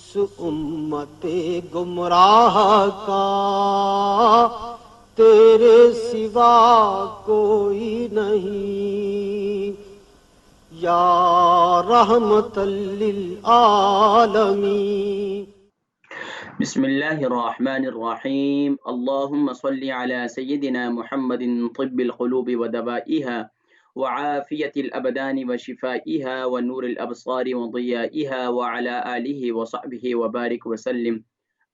इस उम्मते गुमराह का तेरे सिवा कोई नहीं, या रहमतल लिल आलमीन। बिस्मिल्लाहिर्रहमानिर्रहीम। अल्लाहुम्मा सल्लि अला सय्यिदिना मुहम्मदिन तिब्बिल क़ुलूबि व दवाइहा व आफ़ियतिल अबदानि व शिफ़ाइहा व नूरिल अबसारि व ज़ियाइहा व अला आलिहि व सहबिहि व बारिक व सल्लिम।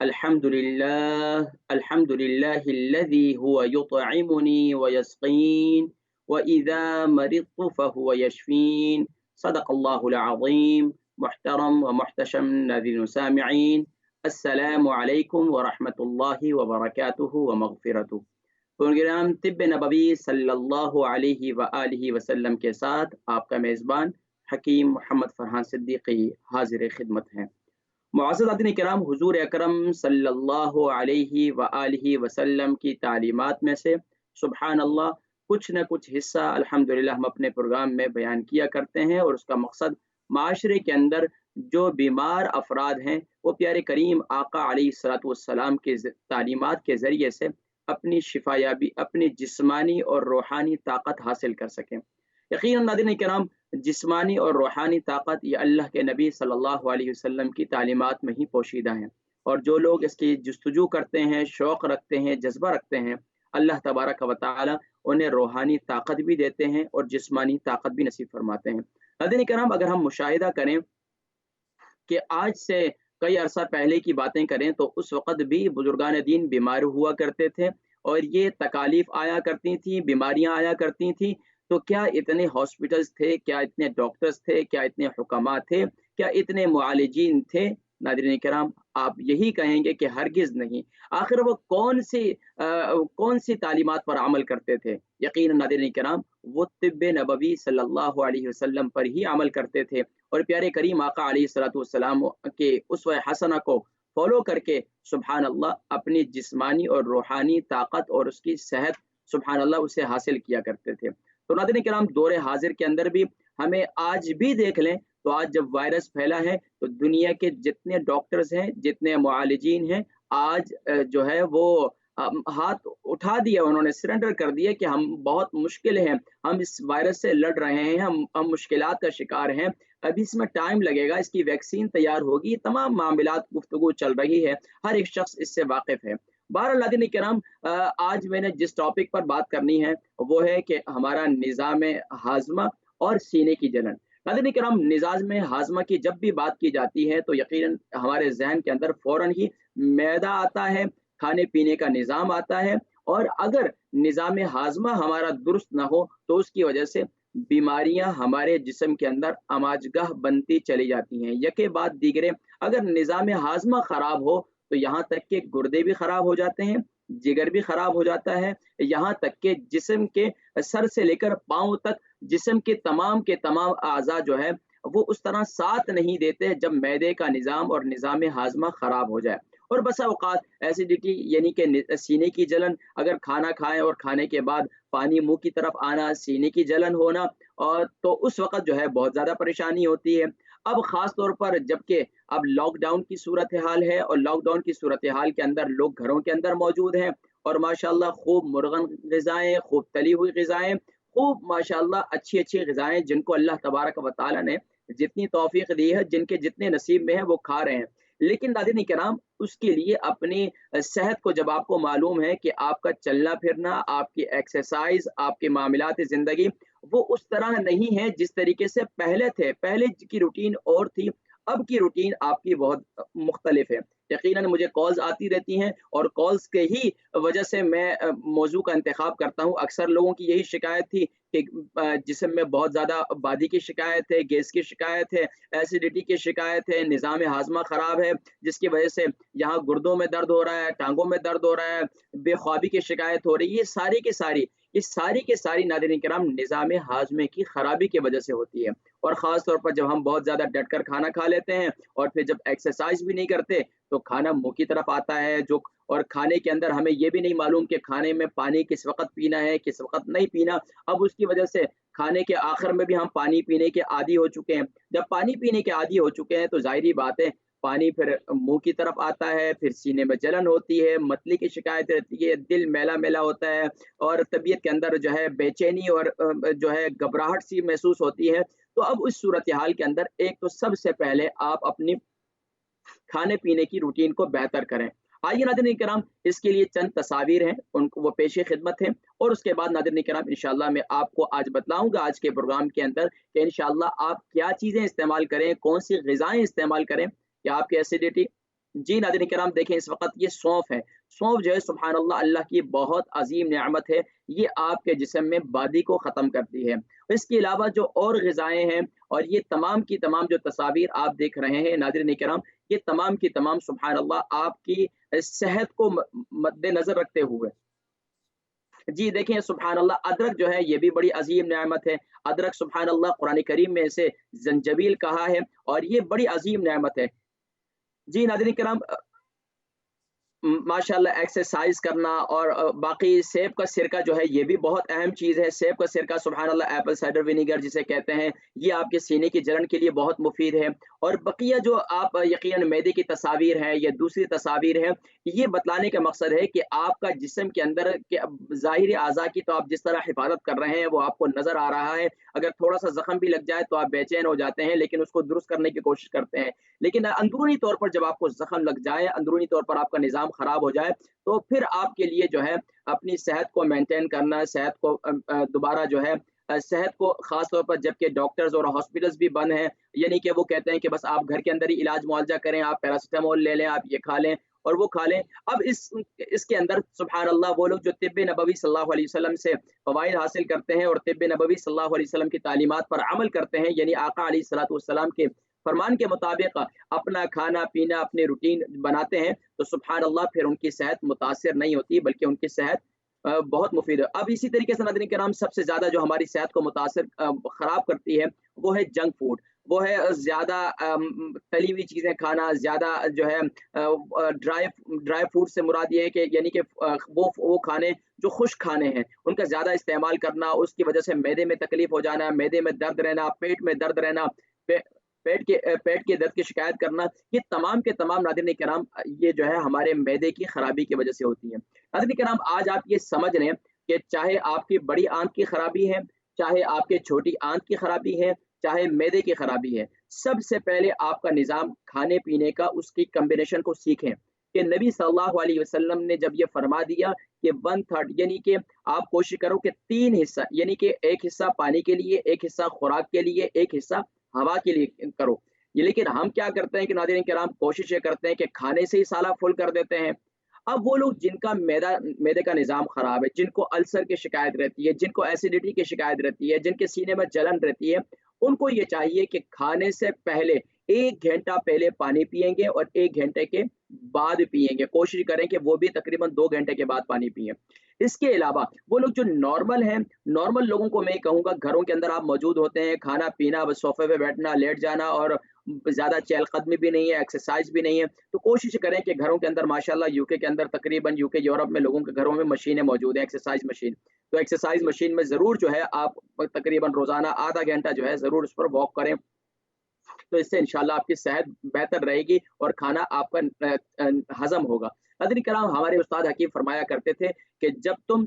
अल्हम्दुलिल्लाहिल्लज़ी हुवा युत्इमुनी व यस्क़ीन व इज़ा मरिज़्तु फ़हुवा यशफ़ीन। सदक़ल्लाहुल अज़ीम। मुहतरम व मुहतशम नाज़रीन व सामिईन, अस्सलामु अलैकुम व रहमतुल्लाहि व बरकातुहू व मग़फ़िरतुहू। प्रोग्राम तिब्ब नबवी सल्लल्लाहु अलैहि व आलिहि वसल्लम के साथ आपका मेज़बान हकीम मोहम्मद फ़रहान सिद्दीक़ी हाज़िर खिदमत है। मुअज़्ज़ज़ नाज़रीन किराम, हुज़ूर अकरम सल्लल्लाहु अलैहि व आलिहि वसल्लम की तालीमात में से सुबहान अल्लाह कुछ न कुछ हिस्सा अल्हम्दुलिल्लाह हम अपने प्रोग्राम में बयान किया करते हैं, और उसका मकसद माशरे के अंदर जो बीमार अफराद हैं वो प्यारे करीम आका अलैहिस्सलातु वस्सलाम के तालीमात के ज़रिए से अपनी शिफायाबी, अपनी जिस्मानी और रूहानी ताकत हासिल कर सकें। यकीनन नाज़रीन किराम, जिस्मानी और रूहानी ताकत ये अल्लाह के नबी सल्लल्लाहु अलैहि वसल्लम की तालीमात में ही पोशीदा हैं, और जो लोग इसकी जुस्तजू करते हैं, शौक़ रखते हैं, जज्बा रखते हैं, अल्लाह तबारक व तआला उन्हें रूहानी ताकत भी देते हैं और जिस्मानी ताकत भी नसीब फरमाते हैं। नाज़रीन किराम, अगर हम मुशाहिदा करें कि आज से कई अरसा पहले की बातें करें तो उस वक़्त भी बुजुर्गान दीन बीमार हुआ करते थे, और ये तकालीफ आया करती थी, बीमारियां आया करती थी। तो क्या इतने हॉस्पिटल्स थे, क्या इतने डॉक्टर्स थे, क्या इतने हुक्मा थे, क्या इतने मुआलिजीन थे? नाज़रीन किराम, आप यही कहेंगे कि हरगिज़ नहीं। आखिर वो कौन सी तालीमात पर अमल करते थे? यकीनन नाज़रीन किराम, वो तिब्ब नबवी सल्लल्लाहु अलैहि वसल्लम पर ही अमल करते थे, और प्यारे करीम आका अलैहिस्सलातु वस्सलाम के उसवा हसना को फॉलो करके सुभान अल्लाह अपनी जिस्मानी और रूहानी ताकत और उसकी सेहत सुभान अल्लाह उसे हासिल किया करते थे। तो नाज़रीन किराम, दौरे हाजिर के अंदर भी हमें आज भी देख लें तो आज जब वायरस फैला है तो दुनिया के जितने डॉक्टर्स हैं, जितने मुआलिजीन हैं, आज जो है वो हाथ उठा दिया, उन्होंने सरेंडर कर दिया कि हम बहुत मुश्किल हैं, हम इस वायरस से लड़ रहे हैं, हम मुश्किलात का शिकार हैं, अभी इसमें टाइम लगेगा, इसकी वैक्सीन तैयार होगी, तमाम मामलात गुफ्तगू चल रही है, हर एक शख्स इससे वाकिफ़ है। बहरहाल नाज़रीन किराम, आज मैंने जिस टॉपिक पर बात करनी है वो है कि हमारा निज़ाम हाज़मा और सीने की जलन। नाज़रीन किराम, निज़ाम हाज़मा की जब भी बात की जाती है तो यकीनन हमारे ज़हन के अंदर फ़ौरन ही मैदा आता है, खाने-पीने का निज़ाम आता है, और अगर निज़ाम हाज़मा हमारा दुरुस्त ना हो तो उसकी वजह से बीमारियां हमारे जिस्म के अंदर आमाजगाह बनती चली जाती हैं। यके बाद दीगरे, अगर निज़ाम हाज़मा ख़राब हो तो यहाँ तक के गुर्दे भी ख़राब हो जाते हैं, जिगर भी ख़राब हो जाता है, यहाँ तक के जिस्म के सर से लेकर पाँव तक जिस्म के तमाम आज़ा जो है वो उस तरह साथ नहीं देते जब मैदे का निज़ाम और निज़ाम हाज़मा ख़राब हो जाए। और बसा औक़ात एसिडिटी यानी कि सीने की जलन, अगर खाना खाएँ और खाने के बाद पानी मुँह की तरफ आना, सीने की जलन होना, और तो उस वक़्त जो है बहुत ज़्यादा परेशानी होती है। अब ख़ास तौर पर जबकि अब लॉकडाउन की सूरत-ए-हाल है, और लॉकडाउन की सूरत-ए-हाल के अंदर लोग घरों के अंदर मौजूद हैं, और माशाअल्लाह खूब मुर्गन ग़िज़ाएँ, खूब तली हुई ग़िज़ाएँ, खूब माशाअल्लाह अच्छी-अच्छी ग़िज़ाएँ जिनको अल्लाह तबारक व तआला ने जितनी तौफ़ीक़ दी है, जिनके जितने नसीब में है वो खा रहे हैं। लेकिन नाज़रीन किराम, उसके लिए अपनी सेहत को जब आपको मालूम है कि आपका चलना-फिरना, आपकी एक्सरसाइज़, आपके मामलात ज़िंदगी वो उस तरह नहीं है जिस तरीके से पहले थे। पहले की रूटीन और थी, अब की रूटीन आपकी बहुत मुख्तलिफ है। यकीनन मुझे कॉल्स आती रहती हैं, और कॉल्स के ही वजह से मैं मौज़ू का इंतख़ाब करता हूँ। अक्सर लोगों की यही शिकायत थी कि जिस्म में बहुत ज़्यादा बादी की शिकायत है, गैस की शिकायत है, एसिडिटी की शिकायत है, निज़ाम हाज़मा ख़राब है, जिसकी वजह से यहाँ गुर्दों में दर्द हो रहा है, टाँगों में दर्द हो रहा है, बेख्वाबी की शिकायत हो रही है। ये सारी की सारी नाज़रीन किराम निज़ाम हाज़मे की ख़राबी की वजह से होती है। और ख़ास तौर पर जब हम बहुत ज़्यादा डट कर खाना खा लेते हैं और फिर जब एक्सरसाइज़ भी नहीं करते तो खाना मुँह की तरफ आता है, जो और खाने के अंदर हमें ये भी नहीं मालूम कि खाने में पानी किस वक़्त पीना है, किस वक़्त नहीं पीना। अब उसकी वजह से खाने के आखिर में भी हम पानी पीने के आदी हो चुके हैं। जब पानी पीने के आदी हो चुके हैं तो ज़ाहिर-सी बात है पानी फिर मुँह की तरफ आता है, फिर सीने में जलन होती है, मतली की शिकायत रहती है, दिल मैला-मैला होता है और तबीयत के अंदर जो है बेचैनी और जो है घबराहट सी महसूस होती है। तो अब उस सूरत-ए-हाल के अंदर एक तो सबसे पहले आप अपनी खाने-पीने की रूटीन को बेहतर करें। आइए नाज़रीन किराम, इसके लिए चंद तस्वीर हैं, उनको वो पेश-ए-ख़िदमत हैं और उसके बाद नाज़रीन किराम इंशाअल्लाह मैं आपको आज बतलाऊँगा आज के प्रोग्राम के अंदर कि इंशाअल्लाह आप क्या चीज़ें इस्तेमाल करें, कौन-सी ग़िज़ाएँ इस्तेमाल करें कि आपकी एसिडिटी। जी नाज़रीन किराम, देखें इस वक़्त ये सौंफ है। सौंफ जो है सुबहान अल्लाह, अल्लाह की बहुत अज़ीम नेमत है। ये आपके जिस्म में बादी को ख़त्म करती है। इसके अलावा जो और ग़िज़ाएँ हैं और ये तमाम की तमाम जो तस्वीर आप देख रहे हैं नाज़रीन किराम, ये तमाम की तमाम सुबहान अल्लाह आपकी सेहत को मद्देनज़र रखते हुए। जी देखिए सुबहान अल्लाह, अदरक जो है ये भी बड़ी अज़ीम नेमत है। अदरक सुबहान अल्लाह कुरान करीम में इसे ज़ंजबील कहा है और ये बड़ी अज़ीम नेमत है। जी नाज़रीन किराम, माशाल्लाह एक्सरसाइज़ करना और बाकी सेब का सिरका जो है ये भी बहुत अहम चीज़ है। सेब का सिरका सुबहान अल्लाह एप्पल साइडर विनेगर जिसे कहते हैं, ये आपके सीने की जलन के लिए बहुत मुफ़ीद है। और बकिया जो आप यकीनन मैदे की तस्वीर हैं या दूसरी तस्वीर हैं, ये बतलाने का मकसद है कि आपका जिस्म के अंदर के ज़ाहिरी अज़ा की तो आप जिस तरह हिफ़ाज़त कर रहे हैं वो आपको नज़र आ रहा है। अगर थोड़ा-सा ज़ख्म भी लग जाए तो आप बेचैन हो जाते हैं, लेकिन उसको दुरुस्त करने की कोशिश करते हैं। लेकिन अंदरूनी तौर पर जब आपको ज़ख्म लग जाए, अंदरूनी तौर पर आपका निज़ाम ख़राब हो जाए, तो फिर आपके लिए जो है अपनी सेहत को मेंटेन करना, सेहत को दोबारा जो है सेहत को ख़ास तौर पर जबकि डॉक्टर्स और हॉस्पिटल्स भी बंद हैं, यानी कि वो कहते हैं कि बस आप घर के अंदर ही इलाज मुआवजा करें, आप पैरासिटामोल ले लें, आप ये खा लें और वो खा लें। अब इसके अंदर सुबहान अल्लाह वो लोग जो तिब्ब नबवी सल्लल्लाहु अलैहि वसल्लम से फ़वाइद हासिल करते हैं और तिब्ब नबवी सल्लल्लाहु अलैहि वसल्लम की तालीमात पर अमल करते हैं, यानी आका अलैहिस्सलातु वस्सलाम के फरमान के मुताबिक अपना खाना-पीना, अपनी रूटीन बनाते हैं, तो सुबहान अल्लाह फिर उनकी सेहत मुतासिर नहीं होती, बल्कि उनकी सेहत बहुत मुफ़ीद है। अब इसी तरीके से नाज़रीन किराम, सबसे ज़्यादा जो हमारी सेहत को मुतासिर ख़राब करती है, वो है जंक फूड। वो है ज़्यादा तली हुई चीज़ें खाना, ज़्यादा जो है ड्राई ड्राई फ्रूट से मुराद ये है कि यानी कि वो खाने जो खुश्क खाने हैं, उनका ज़्यादा इस्तेमाल करना, उसकी वजह से मैदे में तकलीफ़ हो जाना, मैदे में दर्द रहना, पेट में दर्द रहना, पे पेट के दर्द की शिकायत करना, ये तमाम के तमाम नाज़रीन किराम ये जो है हमारे मैदे की खराबी की वजह से होती है। नाज़रीन किराम, आज आप ये समझ लें कि चाहे आपकी बड़ी आँत की खराबी है, चाहे आपके छोटी आँत की खराबी है, चाहे मैदे की खराबी है, सबसे पहले आपका निज़ाम खाने-पीने का उसकी कॉम्बिनेशन को सीखें कि नबी सल्लल्लाहु अलैहि वसल्लम ने जब ये फरमा दिया कि 1/3 यानी कि आप कोशिश करो कि 3 हिस्सा, यानी कि 1 हिस्सा पानी के लिए, 1 हिस्सा खुराक के लिए, 1 हिस्सा हवा के लिए करो। ये लेकिन हम क्या करते हैं कि नाज़रीन किराम, कोशिश ये करते हैं कि खाने से ही साला फुल कर देते हैं। अब वो लोग जिनका मैदे का निज़ाम ख़राब है, जिनको अल्सर की शिकायत रहती है, जिनको एसिडिटी की शिकायत रहती है, जिनके सीने में जलन रहती है, उनको ये चाहिए कि खाने से पहले 1 घंटा पहले पानी पिएँगे और 1 घंटे के बाद पिएँगे। कोशिश करें कि वो भी तकरीबन 2 घंटे के बाद पानी पिएँ। इसके अलावा वो लोग जो नॉर्मल हैं, नॉर्मल लोगों को मैं कहूँगा, घरों के अंदर आप मौजूद होते हैं, खाना-पीना, बस सोफ़े पे बैठना, लेट जाना और ज़्यादा चहलकदमी भी नहीं है, एक्सरसाइज़ भी नहीं है, तो कोशिश करें कि घरों के अंदर माशाल्लाह यूके के अंदर तकरीबन यूके, यूरोप में लोगों के घरों में मशीनें मौजूद हैं, एक्सरसाइज़ मशीन। तो एक्सरसाइज़ मशीन में ज़रूर जो है आप तकरीबन रोज़ाना आधा घंटा जो है ज़रूर उस पर वॉक करें। तो इससे इंशाल्लाह आपकी सेहत बेहतर रहेगी और खाना आपका हज़म होगा। नाज़रीन किराम, हमारे उस्ताद हकीम फरमाया करते थे कि जब तुम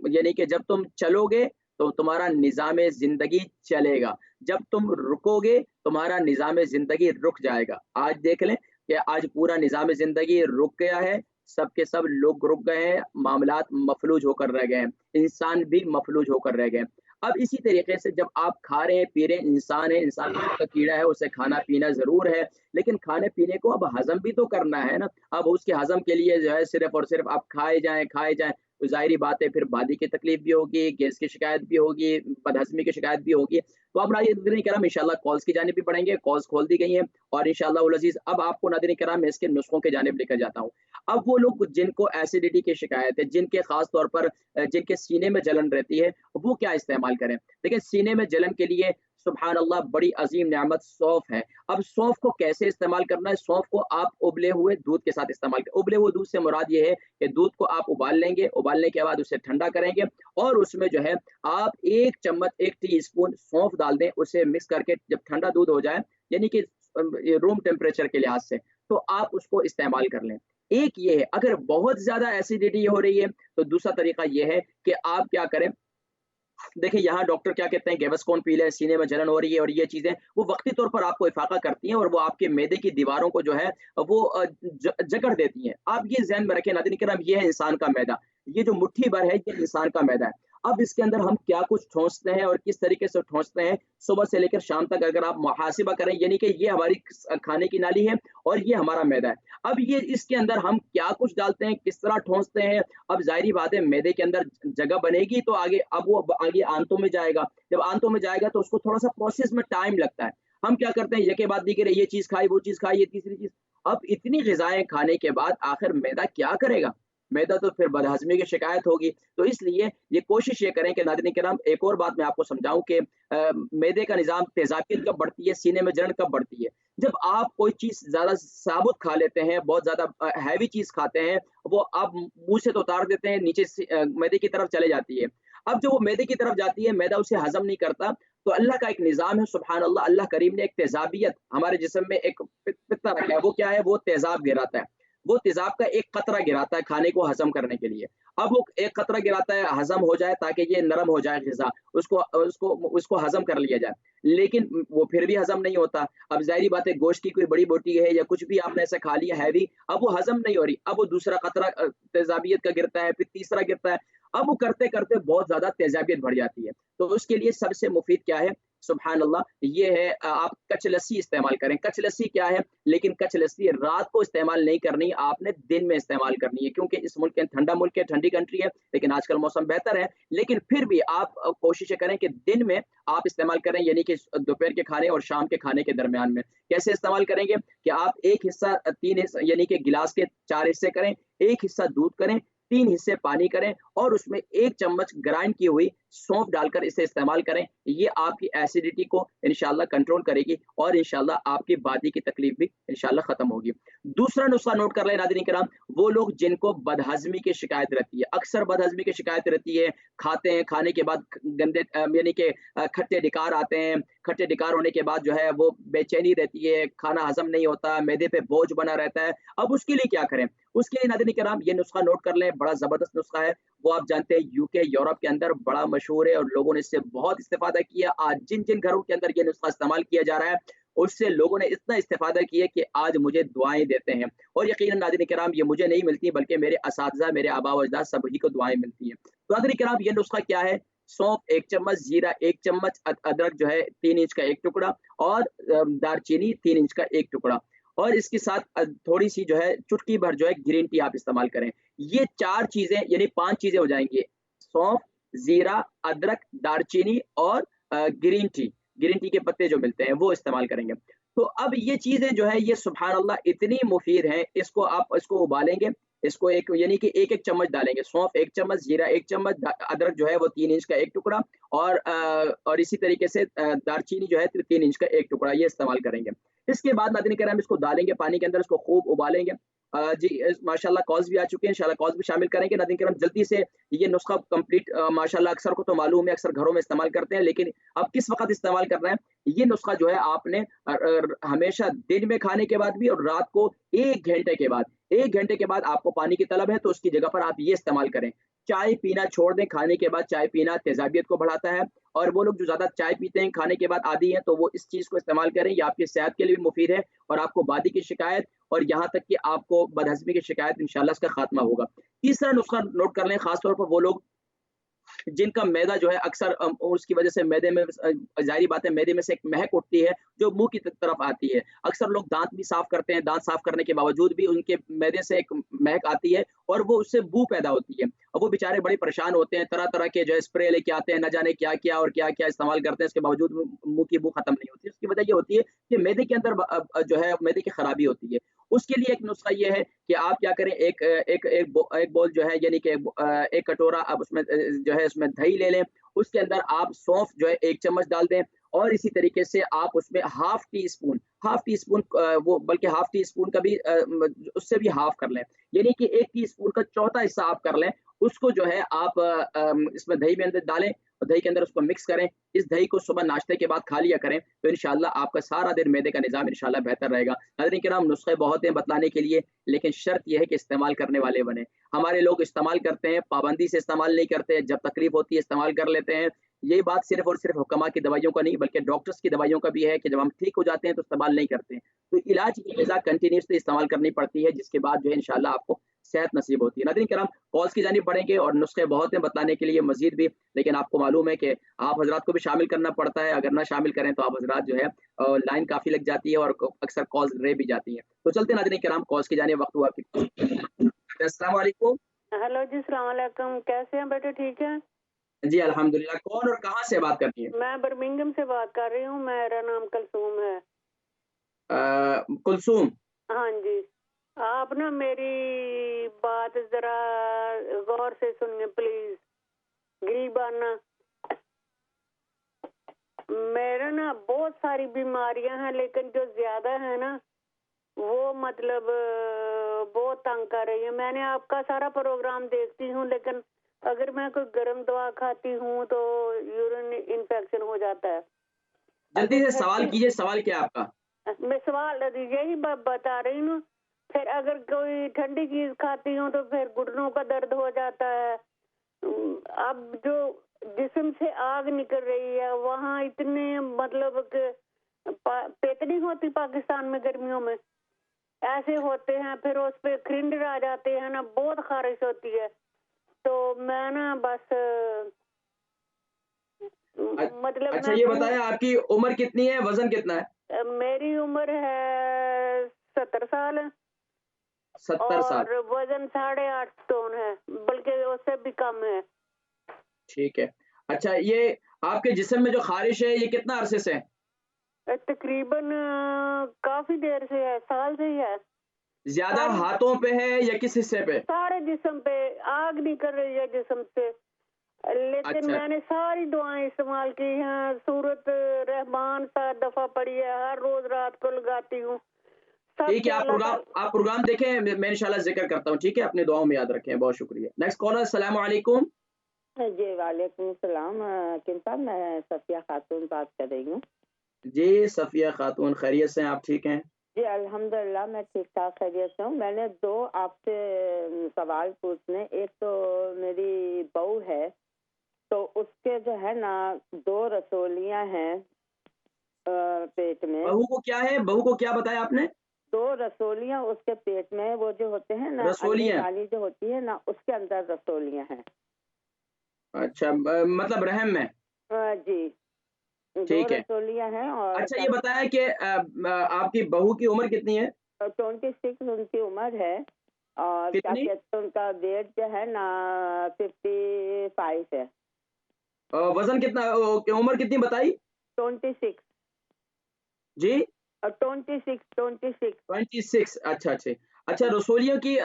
यानी कि जब तुम चलोगे तो तुम्हारा निज़ाम ज़िंदगी चलेगा, जब तुम रुकोगे तुम्हारा निज़ाम ज़िंदगी रुक जाएगा। आज देख लें कि आज पूरा निज़ाम ज़िंदगी रुक गया है, सब के सब लोग रुक गए हैं, मामलात मफ़लूज होकर रह गए हैं, इंसान भी मफ़लूज होकर रह गए हैं। अब इसी तरीके से जब आप खा रहे हैं, पी रहे हैं, इंसान का कीड़ा है, उसे खाना-पीना ज़रूर है, लेकिन खाने-पीने को अब हज़म भी तो करना है ना। अब उसके हज़म के लिए जो है सिर्फ़ और सिर्फ़ आप खाए जाएँ, तो ज़ाहिर-सी बात है फिर बादी की तकलीफ़ भी होगी, गैस की शिकायत भी होगी, बदहज़मी की शिकायत भी होगी। तो अब नाज़रीन किराम इंशाअल्लाह कॉल्स की जानिब भी बढ़ेंगे, कॉल्स खोल दी गई हैं और इंशाअल्लाहुल अज़ीज़ अब आपको नाज़रीन किराम मैं इसके नुस्ख़ों की जानिब लेकर जाता हूँ। अब वो लोग जिनको एसिडिटी की शिकायत है, जिनके ख़ास तौर पर जिनके सीने में जलन रहती है, वो क्या इस्तेमाल करें? देखिए, सीने में जलन के लिए सुबहान अल्लाह बड़ी अज़ीम नेमत सौंफ है। अब सौंफ को कैसे इस्तेमाल करना है? सौंफ को आप उबले हुए दूध के साथ इस्तेमाल करें। उबले हुए दूध से मुराद ये है कि दूध को आप उबाल लेंगे, उबालने के बाद उसे ठंडा करेंगे और उसमें जो है आप 1 चम्मच 1 टी स्पून सौंफ डाल दें, उसे मिक्स करके जब ठंडा दूध हो जाए, यानी कि रूम टेम्परेचर के लिहाज से, तो आप उसको इस्तेमाल कर लें। एक ये है, अगर बहुत ज़्यादा एसिडिटी हो रही है, तो दूसरा तरीका ये है कि आप क्या करें, देखिए यहाँ डॉक्टर क्या कहते हैं, गेवस्कोन पी लें, सीने में जलन हो रही है और ये चीज़ें वो वक़्ती तौर पर आपको इफ़ाक़ा करती हैं और वो आपके मैदे की दीवारों को जो है वो जकड़ देती हैं। आप ये ज़हन में रखें नाज़रीन किराम, ये है इंसान का मैदा। ये जो मुट्ठी भर है, ये इंसान का मैदा है। अब इसके अंदर हम क्या कुछ ठोंसते हैं और किस तरीके से ठोंसते हैं, सुबह से लेकर शाम तक अगर आप मुहासिबा करें, यानी कि ये हमारी खाने की नाली है और ये हमारा मैदा है। अब ये इसके अंदर हम क्या कुछ डालते हैं, किस तरह ठोंसते हैं, अब ज़ाहिर-सी बात है मैदे के अंदर जगह बनेगी तो आगे अब वो आगे आंतों में जाएगा। जब आंतों में जाएगा तो उसको थोड़ा-सा प्रोसेस में टाइम लगता है। हम क्या करते हैं, यके बाद दीगरे ये चीज़ खाई, वो चीज़ खाई, ये तीसरी चीज़। अब इतनी ग़िज़ाएँ खाने के बाद आखिर मैदा क्या करेगा? मैदा तो फिर बदहज़मी की शिकायत होगी। तो इसलिए ये कोशिश ये करें कि नाज़रीन किराम, एक और बात मैं आपको समझाऊँ कि मैदे का निज़ाम तेज़ाबियत कब बढ़ती है, सीने में जलन कब बढ़ती है? जब आप कोई चीज़ ज़्यादा साबुत खा लेते हैं, बहुत ज़्यादा हैवी चीज़ खाते हैं, वो आप मुँह से तो उतार देते हैं, नीचे से मैदे की तरफ चले जाती है। अब जब वो मैदे की तरफ जाती है, मैदा उसे हज़म नहीं करता, तो अल्लाह का एक निज़ाम है, सुब्हान अल्लाह, अल्लाह करीम ने एक तेज़ाबियत हमारे जिस्म में एक पित्ता रखा है, वो क्या है? वो तेज़ाब गिराता है। वो तेज़ाब का एक कतरा गिराता है खाने को हज़म करने के लिए। अब वो एक कतरा गिराता है हज़म हो जाए ताकि ये नरम हो जाए ग़िज़ा, उसको उसको उसको हज़म कर लिया जाए। लेकिन वो फिर भी हज़म नहीं होता। अब ज़ाहिर-सी बात है, गोश्त की कोई बड़ी बोटी है या कुछ भी आपने ऐसा खा लिया हैवी, अब वो हज़म नहीं हो रही। अब वो दूसरा कतरा तेज़ाबियत का गिरता है, फिर तीसरा गिरता है। अब वो करते-करते बहुत ज़्यादा तेज़ाबियत बढ़ जाती है। तो उसके लिए सबसे मुफ़ीद क्या है? सुब्हान अल्लाह, ये है आप कच लस्सी इस्तेमाल करें। कच लस्सी क्या है? लेकिन कच लस्सी रात को इस्तेमाल नहीं करनी, आपने दिन में इस्तेमाल करनी है, क्योंकि इस ठंडा मुल्क है, ठंडी कंट्री है, लेकिन आजकल मौसम बेहतर है। लेकिन फिर भी आप कोशिश करें कि दिन में आप इस्तेमाल करें, यानी कि दोपहर के खाने और शाम के खाने के दरमियान में। कैसे इस्तेमाल करेंगे कि आप 1 हिस्सा 3 हिस्सा यानी कि गिलास के 4 हिस्से करें, 1 हिस्सा दूध करें, 3 हिस्से पानी करें और उसमें 1 चम्मच ग्राइंड की हुई सौंफ डालकर इसे इस्तेमाल करें। ये आपकी एसिडिटी को इंशाअल्लाह कंट्रोल करेगी और इंशाअल्लाह आपकी बादी की तकलीफ भी इंशाअल्लाह खत्म होगी। दूसरा नुस्खा नोट कर लें नाज़रीन किराम, वो लोग जिनको बदहज़मी की शिकायत रहती है, अक्सर बदहज़मी की शिकायत रहती है, खाते हैं, खाने के बाद गंदे यानी कि खट्टे ढिकार आते हैं, खट्टे ढिकार होने के बाद जो है वो बेचैनी रहती है, खाना हज़म नहीं होता, मैदे पे बोझ बना रहता है। अब उसके लिए क्या करें? उसके लिए नाज़रीन किराम, ये नुस्खा नोट कर लें, बड़ा ज़बरदस्त नुस्खा है। वो आप जानते हैं यूके, यूरोप के अंदर बड़ा मशहूर है और लोगों ने इससे बहुत इस्तेफ़ादा किया। आज जिन-जिन घरों के अंदर ये नुस्खा इस्तेमाल किया जा रहा है, उससे लोगों ने इतना इस्तेफ़ादा किया कि आज मुझे दुआएँ देते हैं और यकीनन नाज़रीन किराम, ये मुझे नहीं मिलती बल्कि मेरे असातिज़ा, मेरे आबा व अजदाद सभी को दुआएँ मिलती हैं। तो नाज़रीन किराम, ये नुस्खा क्या है? सौंफ 1 चम्मच, जीरा 1 चम्मच, अदरक जो है 3 इंच का 1 टुकड़ा और दालचीनी 3 इंच का 1 टुकड़ा और इसके साथ थोड़ी-सी जो है चुटकी भर जो है ग्रीन टी आप इस्तेमाल करें। ये 4 चीज़ें यानी 5 चीज़ें हो जाएँगी। सौंफ, जीरा, अदरक, दालचीनी और ग्रीन टी के पत्ते जो मिलते हैं वो इस्तेमाल करेंगे। तो अब ये चीज़ें जो है ये सुभान अल्लाह इतनी मुफ़ीद हैं, इसको आप इसको उबालेंगे, इसको एक यानी कि 1-1 चम्मच डालेंगे। सौंफ 1 चम्मच, जीरा 1 चम्मच, अदरक जो है वो 3 इंच का 1 टुकड़ा और इसी तरीके से दालचीनी जो है 3 इंच का 1 टुकड़ा, ये इस्तेमाल करेंगे। इसके बाद नाज़रीन किराम, इसको डालेंगे पानी के अंदर, इसको खूब उबालेंगे। जी माशाल्लाह कॉल्स भी आ चुके हैं, इंशाल्लाह कॉल्स भी शामिल करेंगे नाज़रीन किराम जल्दी से। ये नुस्खा कंप्लीट माशाल्लाह अक्सर को तो मालूम है, अक्सर घरों में इस्तेमाल करते हैं, लेकिन अब किस वक़्त इस्तेमाल करना है? ये नुस्खा जो है आपने हमेशा दिन में खाने के बाद भी और रात को 1 घंटे के बाद। 1 घंटे के बाद आपको पानी की तलब है तो उसकी जगह पर आप ये इस्तेमाल करें। चाय पीना छोड़ दें, खाने के बाद चाय पीना तेज़ाबियत को बढ़ाता है और वो लोग जो ज़्यादा चाय पीते हैं, खाने के बाद आदी हैं, तो वो इस चीज़ को इस्तेमाल करें, ये आपकी सेहत के लिए भी मुफ़ीद है और आपको बादी की शिकायत और यहाँ तक कि आपको बदहज़मी की शिकायत इंशाअल्लाह इसका खात्मा होगा। तीसरा नुस्खा नोट कर लें, ख़ास तौर पर वो लोग जिनका मैदा जो है अक्सर उसकी वजह से मैदे में ज़ाहिर बात है मैदे में से एक महक उठती है जो मुँह की तरफ आती है। अक्सर लोग दाँत भी साफ़ करते हैं, दाँत साफ़ करने के बावजूद भी उनके मैदे से एक महक आती है और वो उससे बू पैदा होती है। अब वो बेचारे बड़े परेशान होते हैं, तरह-तरह के जो है स्प्रे लेके आते हैं, ना जाने क्या-क्या और क्या-क्या इस्तेमाल करते हैं, इसके बावजूद मुँह की बू खत्म नहीं होती। उसकी वजह ये होती है कि मैदे के अंदर जो है मैदे की खराबी होती है। उसके लिए एक नुस्खा ये है कि आप क्या करें, एक बोल जो है यानी कि एक कटोरा आप उसमें जो है उसमें दही ले लें, उसके अंदर आप सौंफ जो है 1 चम्मच डाल दें और इसी तरीके से आप उसमें हाफ टी स्पून वो बल्कि हाफ टी स्पून का भी उससे भी हाफ कर लें। यानी कि 1 टी स्पून का चौथा हिस्सा आप कर लें, उसको जो है आप इसमें दही में अंदर डालें और दही के अंदर उसको मिक्स करें। इस दही को सुबह नाश्ते के बाद खा लिया करें, तो इंशाअल्लाह आपका सारा दिन मैदे का निज़ाम इंशाअल्लाह बेहतर रहेगा। नाज़रीन किराम, नुस्खे बहुत हैं बतलाने के लिए, लेकिन शर्त ये है कि इस्तेमाल करने वाले बने। हमारे लोग इस्तेमाल करते हैं, पाबंदी से इस्तेमाल नहीं करते हैं, जब तकलीफ होती है इस्तेमाल कर लेते हैं। ये बात सिर्फ़ और सिर्फ़ हुक्मा की दवाइयों का नहीं, बल्कि डॉक्टर्स की दवाइयों का भी है कि जब हम ठीक हो जाते हैं तो इस्तेमाल नहीं करते हैं। तो इलाज की ग़िज़ा कंटीन्यूअसली इस्तेमाल करनी पड़ती है, जिसके बाद जो है इंशाअल्लाह आपको सेहत नसीब होती है। नाज़रीन किराम, कॉल्स की जानिब बढ़ेंगे और नुस्खे बहुत हैं बताने के लिए मज़ीद भी, लेकिन आपको मालूम है कि आप हज़रात को भी शामिल करना पड़ता है। अगर ना शामिल करें तो आप हज़रात जो है लाइन काफ़ी लग जाती है और क अक्सर कॉल्स रह भी जाती हैं। तो चलते हैं नाज़रीन किराम, कॉल्स की जानिब, वक़्त हुआ कि अस्सलाम वालेकुम। हेलो जी, सलाम अलैकुम। कैसे हैं बेटे, ठीक हैं? जी, अल्हम्दुलिल्लाह। कौन और कहाँ से बात करती हैं? मैं बर्मिंघम से बात कर रही हूँ, मेरा नाम कुलसूम है। कुलसूम। हाँ जी, आप ना मेरी बात ज़रा गौर से सुनिए प्लीज़। गरीबाना, मेरा ना बहुत सारी बीमारियां हैं, लेकिन जो ज़्यादा है ना वो मतलब बहुत तंग कर रही है। मैंने आपका सारा प्रोग्राम देखती हूँ, लेकिन अगर मैं कोई गर्म दवा खाती हूँ तो यूरिन इन्फेक्शन हो जाता है। जल्दी अगर से सवाल कीजिए, सवाल क्या है आपका? मैं सवाल यही बता रही हूँ। फिर अगर कोई ठंडी चीज खाती हूँ तो फिर घुटनों का दर्द हो जाता है। अब जो जिस्म से आग निकल रही है, वहाँ इतने मतलब कि पेतनी होती पाकिस्तान में गर्मियों में, ऐसे होते हैं। फिर उस पे खरिंड आ जाते हैं ना, बहुत खारिश होती है। तो मैं ना बस मतलब अच्छा मैं ये बताएं आपकी उम्र कितनी है, वजन कितना है? मेरी उम्र है 70 साल 70 साल। और वजन 8.5 टन है, बल्कि उससे भी कम है। ठीक है। अच्छा ये आपके जिस्म में जो ख़ारिश है ये कितना अरसे से है? तकरीबन काफी देर से है, साल से ही है। ज़्यादा हाथों पे है या किस हिस्से पे? सारे जिस्म पे आग निकल रही है जिस्म से। लेकिन अच्छा, मैंने सारी दुआएं इस्तेमाल की हैं, सूरत रहमान 7 दफा पढ़ी है, हर रोज रात को लगाती हूँ। ठीक सबसे है। अल्लाह आप प्रोग्राम देखें, मैं इंशाल्लाह ज़िक्र करता हूँ, ठीक है? अपनी दुआओं में याद रखें। बहुत शुक्रिया। नेक्स्ट कॉलर, अस्सलाम वालेकुम। जी वालेकुम सलाम। किन साहब, मैं सफिया खातून बात कर रही हूँ। जी, सफ़िया खातून खैरियत से हैं, आप ठीक हैं? जी अल्हम्दुलिल्लाह, मैं ठीक ठाक खैरियत से हूँ। मैंने 2 आपसे सवाल पूछने। एक तो मेरी बहू है, तो उसके जो है ना 2 रसोलियाँ हैं पेट में। बहू को क्या है? बहू को क्या बताया आपने? 2 रसोलियाँ उसके पेट में है। वो जो होते हैं ना, अंडे रसोलियाँ। वाली जो होती है ना, उसके अंदर रसोलियाँ हैं। अच्छा मतलब रहम में। जी, 2 ठीक है। रसोलियाँ हैं और अच्छा ये बताएं कि आपकी बहू की उम्र कितनी है? 26 उनकी उम्र है और क्या कितनी? कहते हैं, उनका वेट जो है ना 55 है। वज़न कितना, उम्र कितनी बताई? 26 जी? 26 26। अच्छा, अच्छा। अच्छा रसोलियों की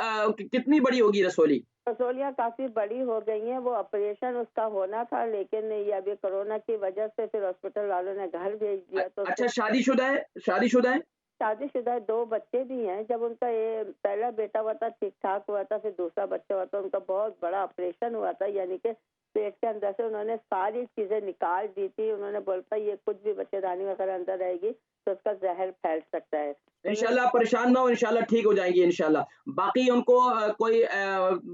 कितनी बड़ी होगी रसोली? रसोलियाँ काफी बड़ी हो गई हैं। वो ऑपरेशन उसका होना था, लेकिन ये अभी कोरोना की वजह से फिर हॉस्पिटल वालों ने घर भेज दिया। तो अच्छा शादीशुदा है? शादीशुदा है? शादीशुदा है, 2 बच्चे भी हैं। जब उनका ये पहला बेटा हुआ था ठीक ठाक हुआ था, फिर दूसरा बच्चा हुआ था, उनका बहुत बड़ा ऑपरेशन हुआ था। यानी कि पेट के अंदर से उन्होंने सारी चीजें निकाल दी थी। उन्होंने बोलता ये कुछ भी बच्चेदानी वगैरह अंदर रहेगी तो उसका जहर फैल सकता है। तो इंशाल्लाह आप परेशान ना हो, इंशाल्लाह ठीक हो जाएँगी इंशाल्लाह। बाकी उनको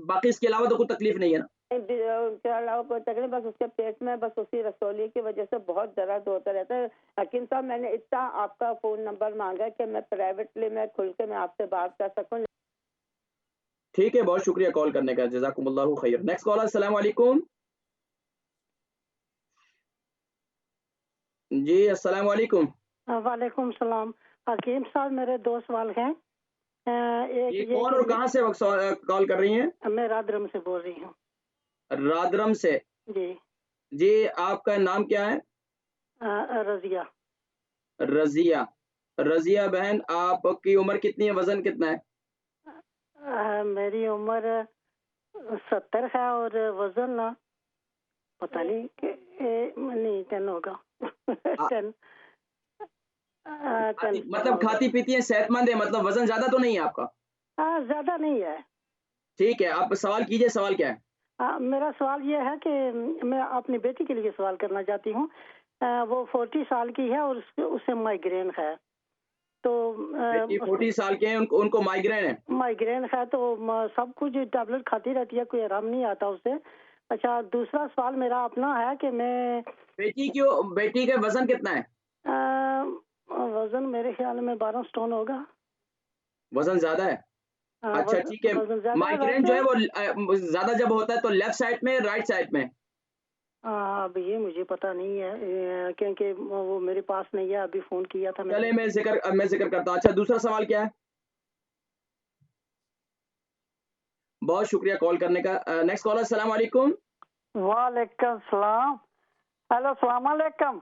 बाकी इसके अलावा तो कोई तकलीफ नहीं है ना? उसके अलावा कोई तकलीफ, बस उसके पेट में बस उसी रसौली की वजह से बहुत दर्द होता रहता है। हकीम साहब, मैंने इतना आपका फोन नंबर मांगा कि मैं प्राइवेटली मैं खुल के मैं आपसे बात कर सकूं। ठीक है, बहुत शुक्रिया कॉल करने का। जज़ाकुमुल्लाहु खैर। नेक्स्ट कॉलर, अस्सलाम वालेकुम। जी, अस्सलाम वालेकुम। वालेकुम सलाम। हकीम साहब, मेरे 2 सवाल हैं। एक ये ये कौन कि और कहाँ से कॉल कर रही हैं? मैं रादरम से बोल रही हूँ। रादरम से। जी। जी, आपका नाम क्या है? रजिया। रज़िया। रज़िया बहन, आपकी उम्र कितनी है? वज़न कितना है? मेरी उम्र 70 है और वजन ना पता नहीं कि नहीं 10 होगा। आ 10 10 10 मतलब होगा। खाती-पीती हैं, सेहतमंद है, मतलब वज़न ज़्यादा तो नहीं है आपका? ज्यादा नहीं है। ठीक है, आप सवाल कीजिए, सवाल क्या है? मेरा सवाल ये है कि मैं अपनी बेटी के लिए सवाल करना चाहती हूँ। वो 40 साल की है और उसे माइग्रेन है। तो बेटी 40 साल के हैं, उनको माइग्रेन है। माइग्रेन है तो सब कुछ टैबलेट खाती रहती है, कोई आराम नहीं आता उसे। अच्छा, दूसरा सवाल मेरा अपना है कि मैं बेटी का वजन कितना है? वजन मेरे ख्याल में 12 स्टोन होगा। वजन ज्यादा है? अच्छा ठीक है। वजन ज्यादा है माइग्रेन जो है वैसे। वो ज्यादा जब होता है तो लेफ्ट साइड में, राइट साइड में? अब ये मुझे पता नहीं है क्योंकि वो मेरे पास नहीं है, अभी फोन किया था चले मैंने। मैं जिक्र करता हूँ। अच्छा, दूसरा सवाल क्या है? बहुत शुक्रिया कॉल करने का। नेक्स्ट कॉलर, अस्सलाम वालेकुम। वालेकुम सलाम। हेलो, सलाम अलैकुम।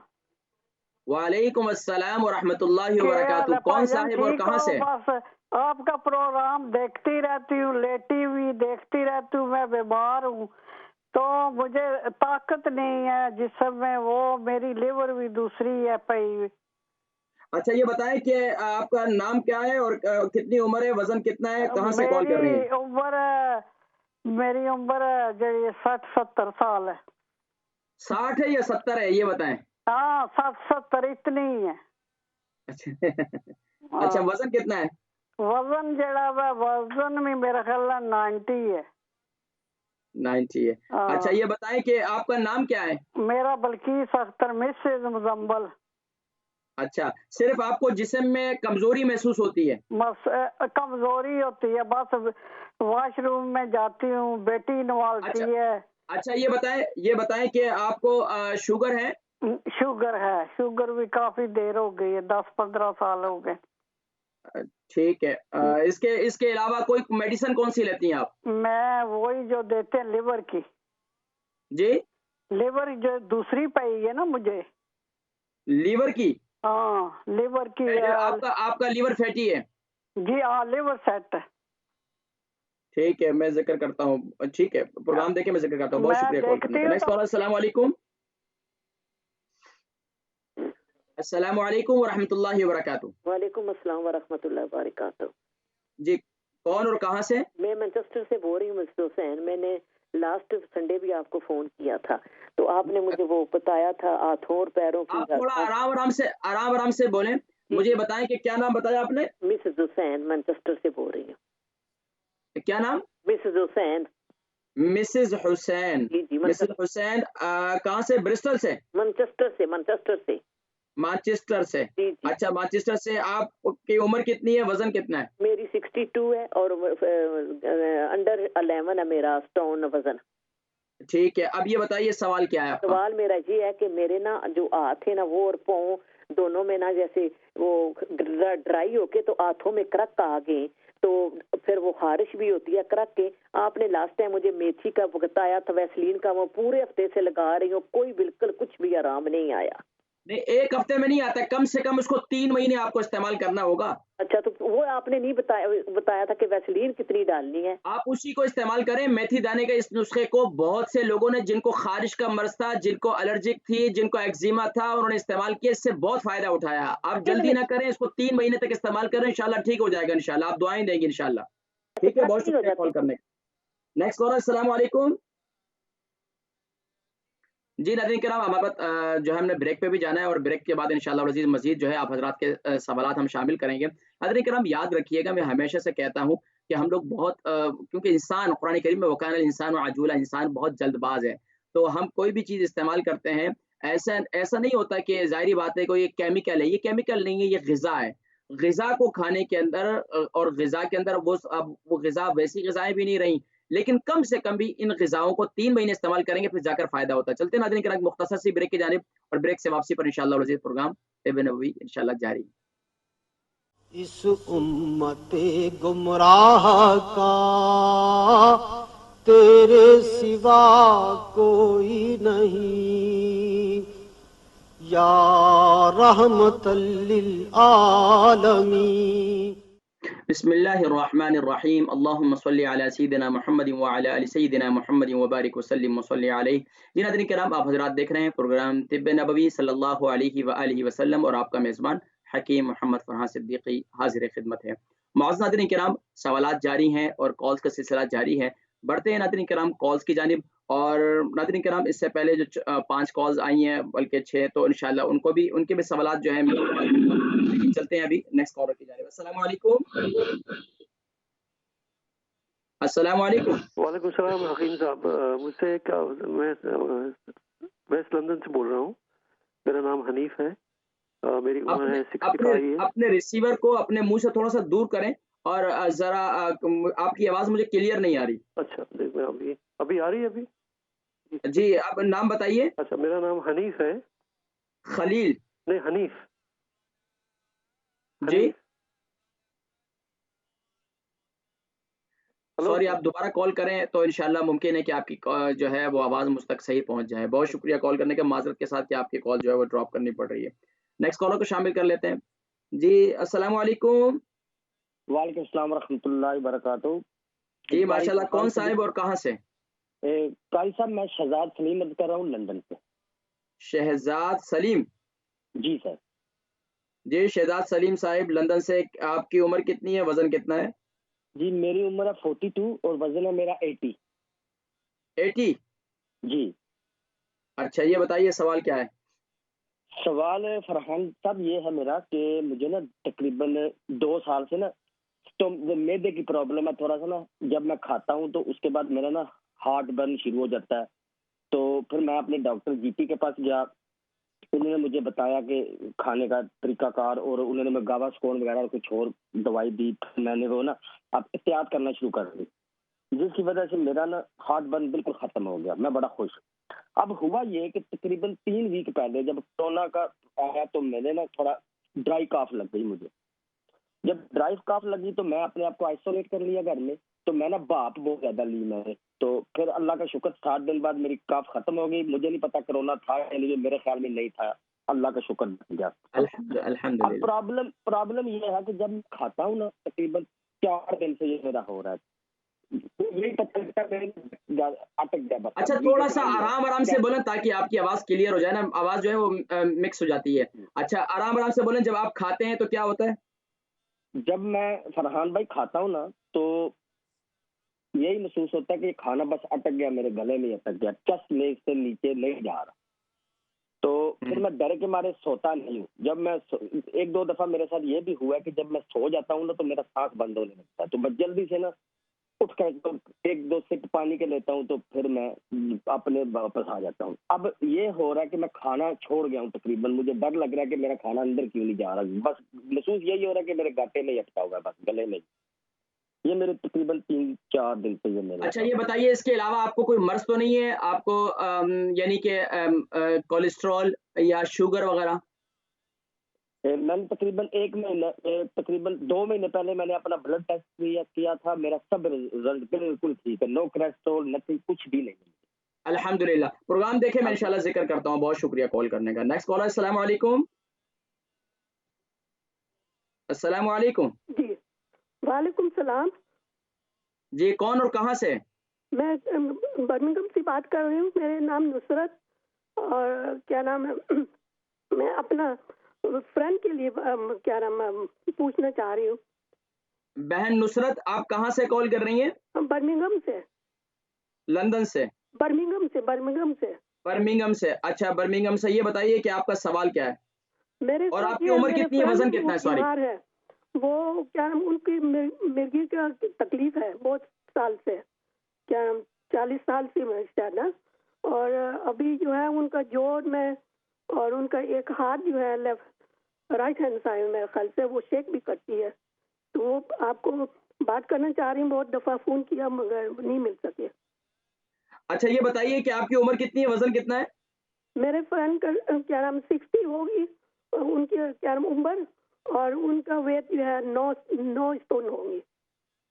वालेकुम अस्सलाम व रहमतुल्लाहि व बरकातुहू। कौन साहिब और कहाँ से? बस आपका प्रोग्राम देखती रहती हूँ, लेटी हुई देखती रहती हूँ। मैं बीमार हूँ तो मुझे ताकत नहीं है जिसम में, वो मेरी लिवर भी दूसरी है पई। अच्छा ये बताएं कि आपका नाम क्या है और कितनी उम्र है, वजन कितना है, कहाँ से कॉल कर रही हैं? मेरी उम्र जो 60-70 साल है। 60 है या 70 है, ये बताएं। हाँ, 60-70 इतनी ही है। अच्छा अच्छा, वजन कितना है? वजन जड़ा वजन भी मेरा ख्याल 90 है। 90 है। अच्छा ये बताएं कि आपका नाम क्या है? मेरा बल्कीस अख्तर, मिसेज मुजम्मल। अच्छा, सिर्फ आपको जिस्म में कमजोरी महसूस होती है? बस कमजोरी होती है, बस वॉशरूम में जाती हूँ, बेटी नवालती है। अच्छा ये बताएं कि आपको शुगर है? शुगर है, शुगर भी काफी देर हो गई है, 10-15 साल हो गए। ठीक है। इसके अलावा कोई मेडिसिन कौन सी लेती हैं आप? मैं वही जो देते हैं लिवर की। जी? लिवर जो दूसरी पाई है ना मुझे। लीवर की? हाँ, लिवर की। आपका लीवर फैटी है? जी हाँ, लिवर सेट है। ठीक है, मैं जिक्र करता हूँ। ठीक है, प्रोग्राम देखे मैं जिक्र करता हूँ। बहुत शुक्रिया कॉल करने का। नेक्स्ट कॉलर, अस्सलाम वालेकुम। अस्सलाम वालेकुम व रहमतुल्लाहि व बरकातुहू। वालेकुम अस्सलाम व रहमतुल्लाहि व बरकातुहू। जी, कौन और कहाँ से? मैं मैनचेस्टर से बोल रही हूँ मिस्टर हुसैन। मैंने लास्ट संडे भी आपको फोन किया था तो आपने मुझे वो बताया था हाथों और पैरों की। आप थोड़ा आराम से बोलें। मुझे बताएं कि क्या नाम बताया आपने? मिसेस हुसैन, मैनचेस्टर से बोल रही हूँ। क्या नाम? मिसेस हुसैन। मिसेज हुसैन। जी जी, मिसेज हुसैन कहाँ से? ब्रिस्टल से? मैनचेस्टर से। मैनचेस्टर से। जी जी। अच्छा, मैनचेस्टर से। आपकी उम्र कितनी है, वजन कितना है? मेरी 62 है और अंडर 11 है मेरा स्टोन वजन। ठीक है, अब ये बताइए सवाल क्या है आपका? सवाल मेरा ये है कि मेरे ना जो हाथ है ना वो और पाँव दोनों में ना जैसे वो ड्राई होके तो हाथों में क्रक आ गए, तो फिर वो खारिश भी होती है क्रक के। आपने लास्ट टाइम मुझे मेथी का बताया था, वैसलीन का, वो पूरे हफ्ते से लगा रही हूँ, कोई बिल्कुल कुछ भी आराम नहीं आया। नहीं, एक हफ्ते में नहीं आता, कम से कम उसको 3 महीने आपको इस्तेमाल करना होगा। अच्छा, तो वो आपने नहीं बताया था कि वैसलीन कितनी डालनी है। आप उसी को इस्तेमाल करें, मेथी दाने के इस नुस्खे को। बहुत से लोगों ने, जिनको खारिश का मर्ज था, जिनको एलर्जिक थी, जिनको एक्जिमा था, उन्होंने इस्तेमाल किया, इससे बहुत फायदा उठाया। आप जल्दी ना करें, इसको 3 महीने तक इस्तेमाल करें, इंशाल्लाह ठीक हो जाएगा। इंशाल्लाह आप दुआएं देंगे इंशाल्लाह। ठीक है, बहुत शुक्रिया कॉल करने का। नेक्स्ट कॉलर, अस्सलाम वालेकुम। जी नाज़रीन किराम, हमारे पास जो है हमने ब्रेक पे भी जाना है और ब्रेक के बाद इंशाअल्लाह अज़ीज़ मज़ीद जो है आप हज़रात के सवालात हम शामिल करेंगे। नाज़रीन किराम याद रखिएगा, मैं हमेशा से कहता हूँ कि हम लोग बहुत क्योंकि इंसान, कुरान करीम में वकाना इंसान अजूला, इंसान बहुत जल्दबाज़ है। तो हम कोई भी चीज़ इस्तेमाल करते हैं, ऐसा ऐसा नहीं होता कि ज़ाहिर-सी बात है कोई ये केमिकल है, ये केमिकल नहीं है, ये ग़िज़ा है। ग़िज़ा को खाने के अंदर और ग़िज़ा के अंदर वो ग़िज़ा वैसी ग़िज़ाएँ भी नहीं रहीं, लेकिन कम से कम भी इन ग़िज़ाओं को 3 महीने इस्तेमाल करेंगे, फिर जाकर फ़ायदा होता है। चलते हैं नाज़रीन किराम, मुख्तसर सी ब्रेक की जानिब, और ब्रेक से वापसी पर इंशाअल्लाह अज़ीज़ प्रोग्राम तिब्ब नबवी इंशाअल्लाह जारी। इस उम्मते गुमराह का तेरे सिवा कोई नहीं, या रहमतल लिल आलमीन। बिस्मिल्लाहिर्रहमानिर्रहीम। अल्लाहुम्मा सल्लि अला सय्यिदिना मुहम्मदिन व अला आलि सय्यिदिना मुहम्मदिन व बारिक व सल्लिम व सल्लि अलैहि। जी नाज़रीन किराम, आप हज़रात देख रहे हैं प्रोग्राम तिब्ब नबवी सल्लल्लाहु अलैहि व आलिहि वसल्लम, और आपका मेज़बान हकीम मोहम्मद फरहान सिद्दीकी हाज़िर ख़िदमत है। मुअज़्ज़ज़ नाज़रीन किराम, सवालात जारी हैं और कॉल्स का सिलसिला जारी है। बढ़ते हैं नाज़रीन किराम कॉल्स की जानिब। और नाज़रीन किराम इससे पहले जो 5 कॉल्स आई हैं बल्कि 6, तो इंशाल्लाह उनके भी सवालात जो हैं लेकिन चलते हैं अभी नेक्स्ट कॉलर की जानिब। अस्सलाम वालेकुम। अस्सलाम वालेकुम। वालेकुम सलाम हकीम साहब, मुझसे क्या, मैं वेस्ट लंदन से बोल रहा हूँ। मेरा नाम हनीफ है, मेरी उम्र है 65 है। अपने रिसीवर को अपने मुंह से थोड़ा सा दूर करें और जरा आपकी आवाज मुझे क्लियर नहीं आ रही। अच्छा, देख मैं अभी आ रही है अभी? जी, आप नाम बताइए। अच्छा, मेरा नाम हनीफ है। खलील? नहीं, हनीफ। जी, हनीफ। हेलो? सॉरी, आप दोबारा कॉल करें तो इंशाल्लाह मुमकिन है कि आपकी जो है वो आवाज़ मुझ तक सही पहुंच जाए। बहुत शुक्रिया कॉल करने का, माज़रत के साथ कि आपकी कॉल जो है वो ड्रॉप करनी पड़ रही है। नेक्स्ट कॉलर को शामिल कर लेते हैं। जी, अस्सलाम वालेकुम। वालेकुम अस्सलाम रहमतुल्लाहि बरकातहू। जी माशाल्लाह, कौन साहिब और कहाँ से? कारी साहब, मैं शहजाद सलीम बात कर रहा हूँ लंदन से। शहजाद सलीम? जी सर। जी शहजाद सलीम साहिब लंदन से, आपकी उम्र कितनी है, वजन कितना है? जी मेरी उम्र है 42 और वजन है मेरा 80। 80? जी। अच्छा, ये बताइए सवाल क्या है? सवाल फरहान साहब ये है मेरा कि मुझे ना तकरीबन 2 साल से ना तो वो मैदे की प्रॉब्लम है थोड़ा सा ना। जब मैं खाता हूँ तो उसके बाद मेरा ना हार्ट बर्न शुरू हो जाता है। तो फिर मैं अपने डॉक्टर जीपी के पास गया, उन्होंने मुझे बताया कि खाने का तरीकाकार, और उन्होंने मैं गावास्कोन वगैरह और कुछ और दवाई दी। मैंने वो ना अब एहतियात करना शुरू कर दी, जिसकी वजह से मेरा ना हार्ट बर्न बिल्कुल खत्म हो गया। मैं बड़ा खुश हूँ। अब हुआ ये कि तकरीबन 3 वीक पहले जब कोरोना का आया तो मैंने ना थोड़ा ड्राई काफ लग गई मुझे। जब ड्राई काफ लगी तो मैं अपने आप को आइसोलेट कर लिया घर में। तो मैं ना भाप बहुत ज्यादा ली मैंने। तो फिर अल्लाह का शुक्र 7 दिन बाद मेरी काफ खत्म हो गई। मुझे नहीं पता कोरोना था या नहीं, मेरे ख्याल में नहीं था। अल्लाह का शुक्र बन गया। अब अल्हम्दुलिल्लाह। प्रॉब्लम ये है कि जब मैं खाता हूँ ना तकरीबन 4 दिन से ये मेरा हो रहा है। यही पता लगता है मेरे अटक गया बस। अच्छा, थोड़ा सा आराम से बोलें ताकि आपकी आवाज क्लियर हो जाए ना, आवाज जो है वो मिक्स हो जाती है। अच्छा, आराम से बोलें, जब आप खाते हैं तो क्या होता है? जब मैं फरहान भाई खाता हूँ ना तो यही महसूस होता है कि खाना बस अटक गया, मेरे गले में अटक गया, चस्ट में से नीचे नहीं जा रहा। तो फिर मैं डर के मारे सोता नहीं हूँ। जब मैं 1-2 दफा मेरे साथ ये भी हुआ है कि जब मैं सो जाता हूँ ना तो मेरा सांस बंद होने लगता है। तो मैं जल्दी से ना उठ कर तो 1-2 सिप पानी के लेता हूँ तो फिर मैं अपने वापस आ जाता हूँ। अब ये हो रहा है कि मैं खाना छोड़ गया हूँ तकरीबन। मुझे डर लग रहा है कि मेरा खाना अंदर क्यों नहीं जा रहा। बस महसूस यही हो रहा है कि मेरे गाटे में ही अटका हुआ है, बस गले में। ये मेरे तकरीबन 3-4 दिन से ये मेरे। अच्छा, ये बताइए इसके अलावा आपको कोई मर्ज तो नहीं है आपको, यानी कि कोलेस्ट्रॉल या शुगर वगैरह? मैंने तकरीबन 1 महीना तकरीबन 2 महीने पहले मैंने अपना ब्लड टेस्ट किया था। मेरा सब रिजल्ट बिल्कुल ठीक है, नो कोलेस्ट्रॉल, नथिंग, कुछ भी नहीं। अल्हम्दुलिल्लाह। प्रोग्राम देखे मैं इंशाल्लाह जिक्र करता हूँ। बहुत शुक्रिया कॉल करने का। नेक्स्ट कॉलर, अस्सलाम वालेकुम। अस्सलाम वालेकुम। जी वालेकुम सलाम। जी, कौन और कहाँ से? मैं बर्मिंघम से बात कर रही हूँ। मेरे नाम नुसरत, और क्या नाम है मैं अपना फ्रेंड के लिए क्या नाम पूछना चाह रही हूँ। बहन नुसरत, आप कहाँ से कॉल कर रही हैं? बर्मिंघम से। लंदन से? बर्मिंघम से। बर्मिंघम से। अच्छा, बर्मिंघम से। ये बताइए कि आपका सवाल क्या है मेरे और आपकी उम्र कितनी है, वजन कितना है? सॉरी, है वो क्या नाम, उनकी मिर्गी का तकलीफ है बहुत साल से, क्या नाम 40 साल से शायद ना। और अभी जो है उनका जोड़ में और उनका एक हाथ जो है लेफ्ट राइट हैंड साइड में ख्याल से वो शेक भी करती है। तो वो आपको बात करना चाह रही हूँ, बहुत दफा फोन किया मगर नहीं मिल सके। अच्छा, ये बताइए कि आपकी उम्र कितनी है, वजन कितना है? मेरे फ्रेंड का क्या नाम 60 होगी उनकी क्या नाम उम्र, और उनका वेट जो है 9 स्टोन होंगी।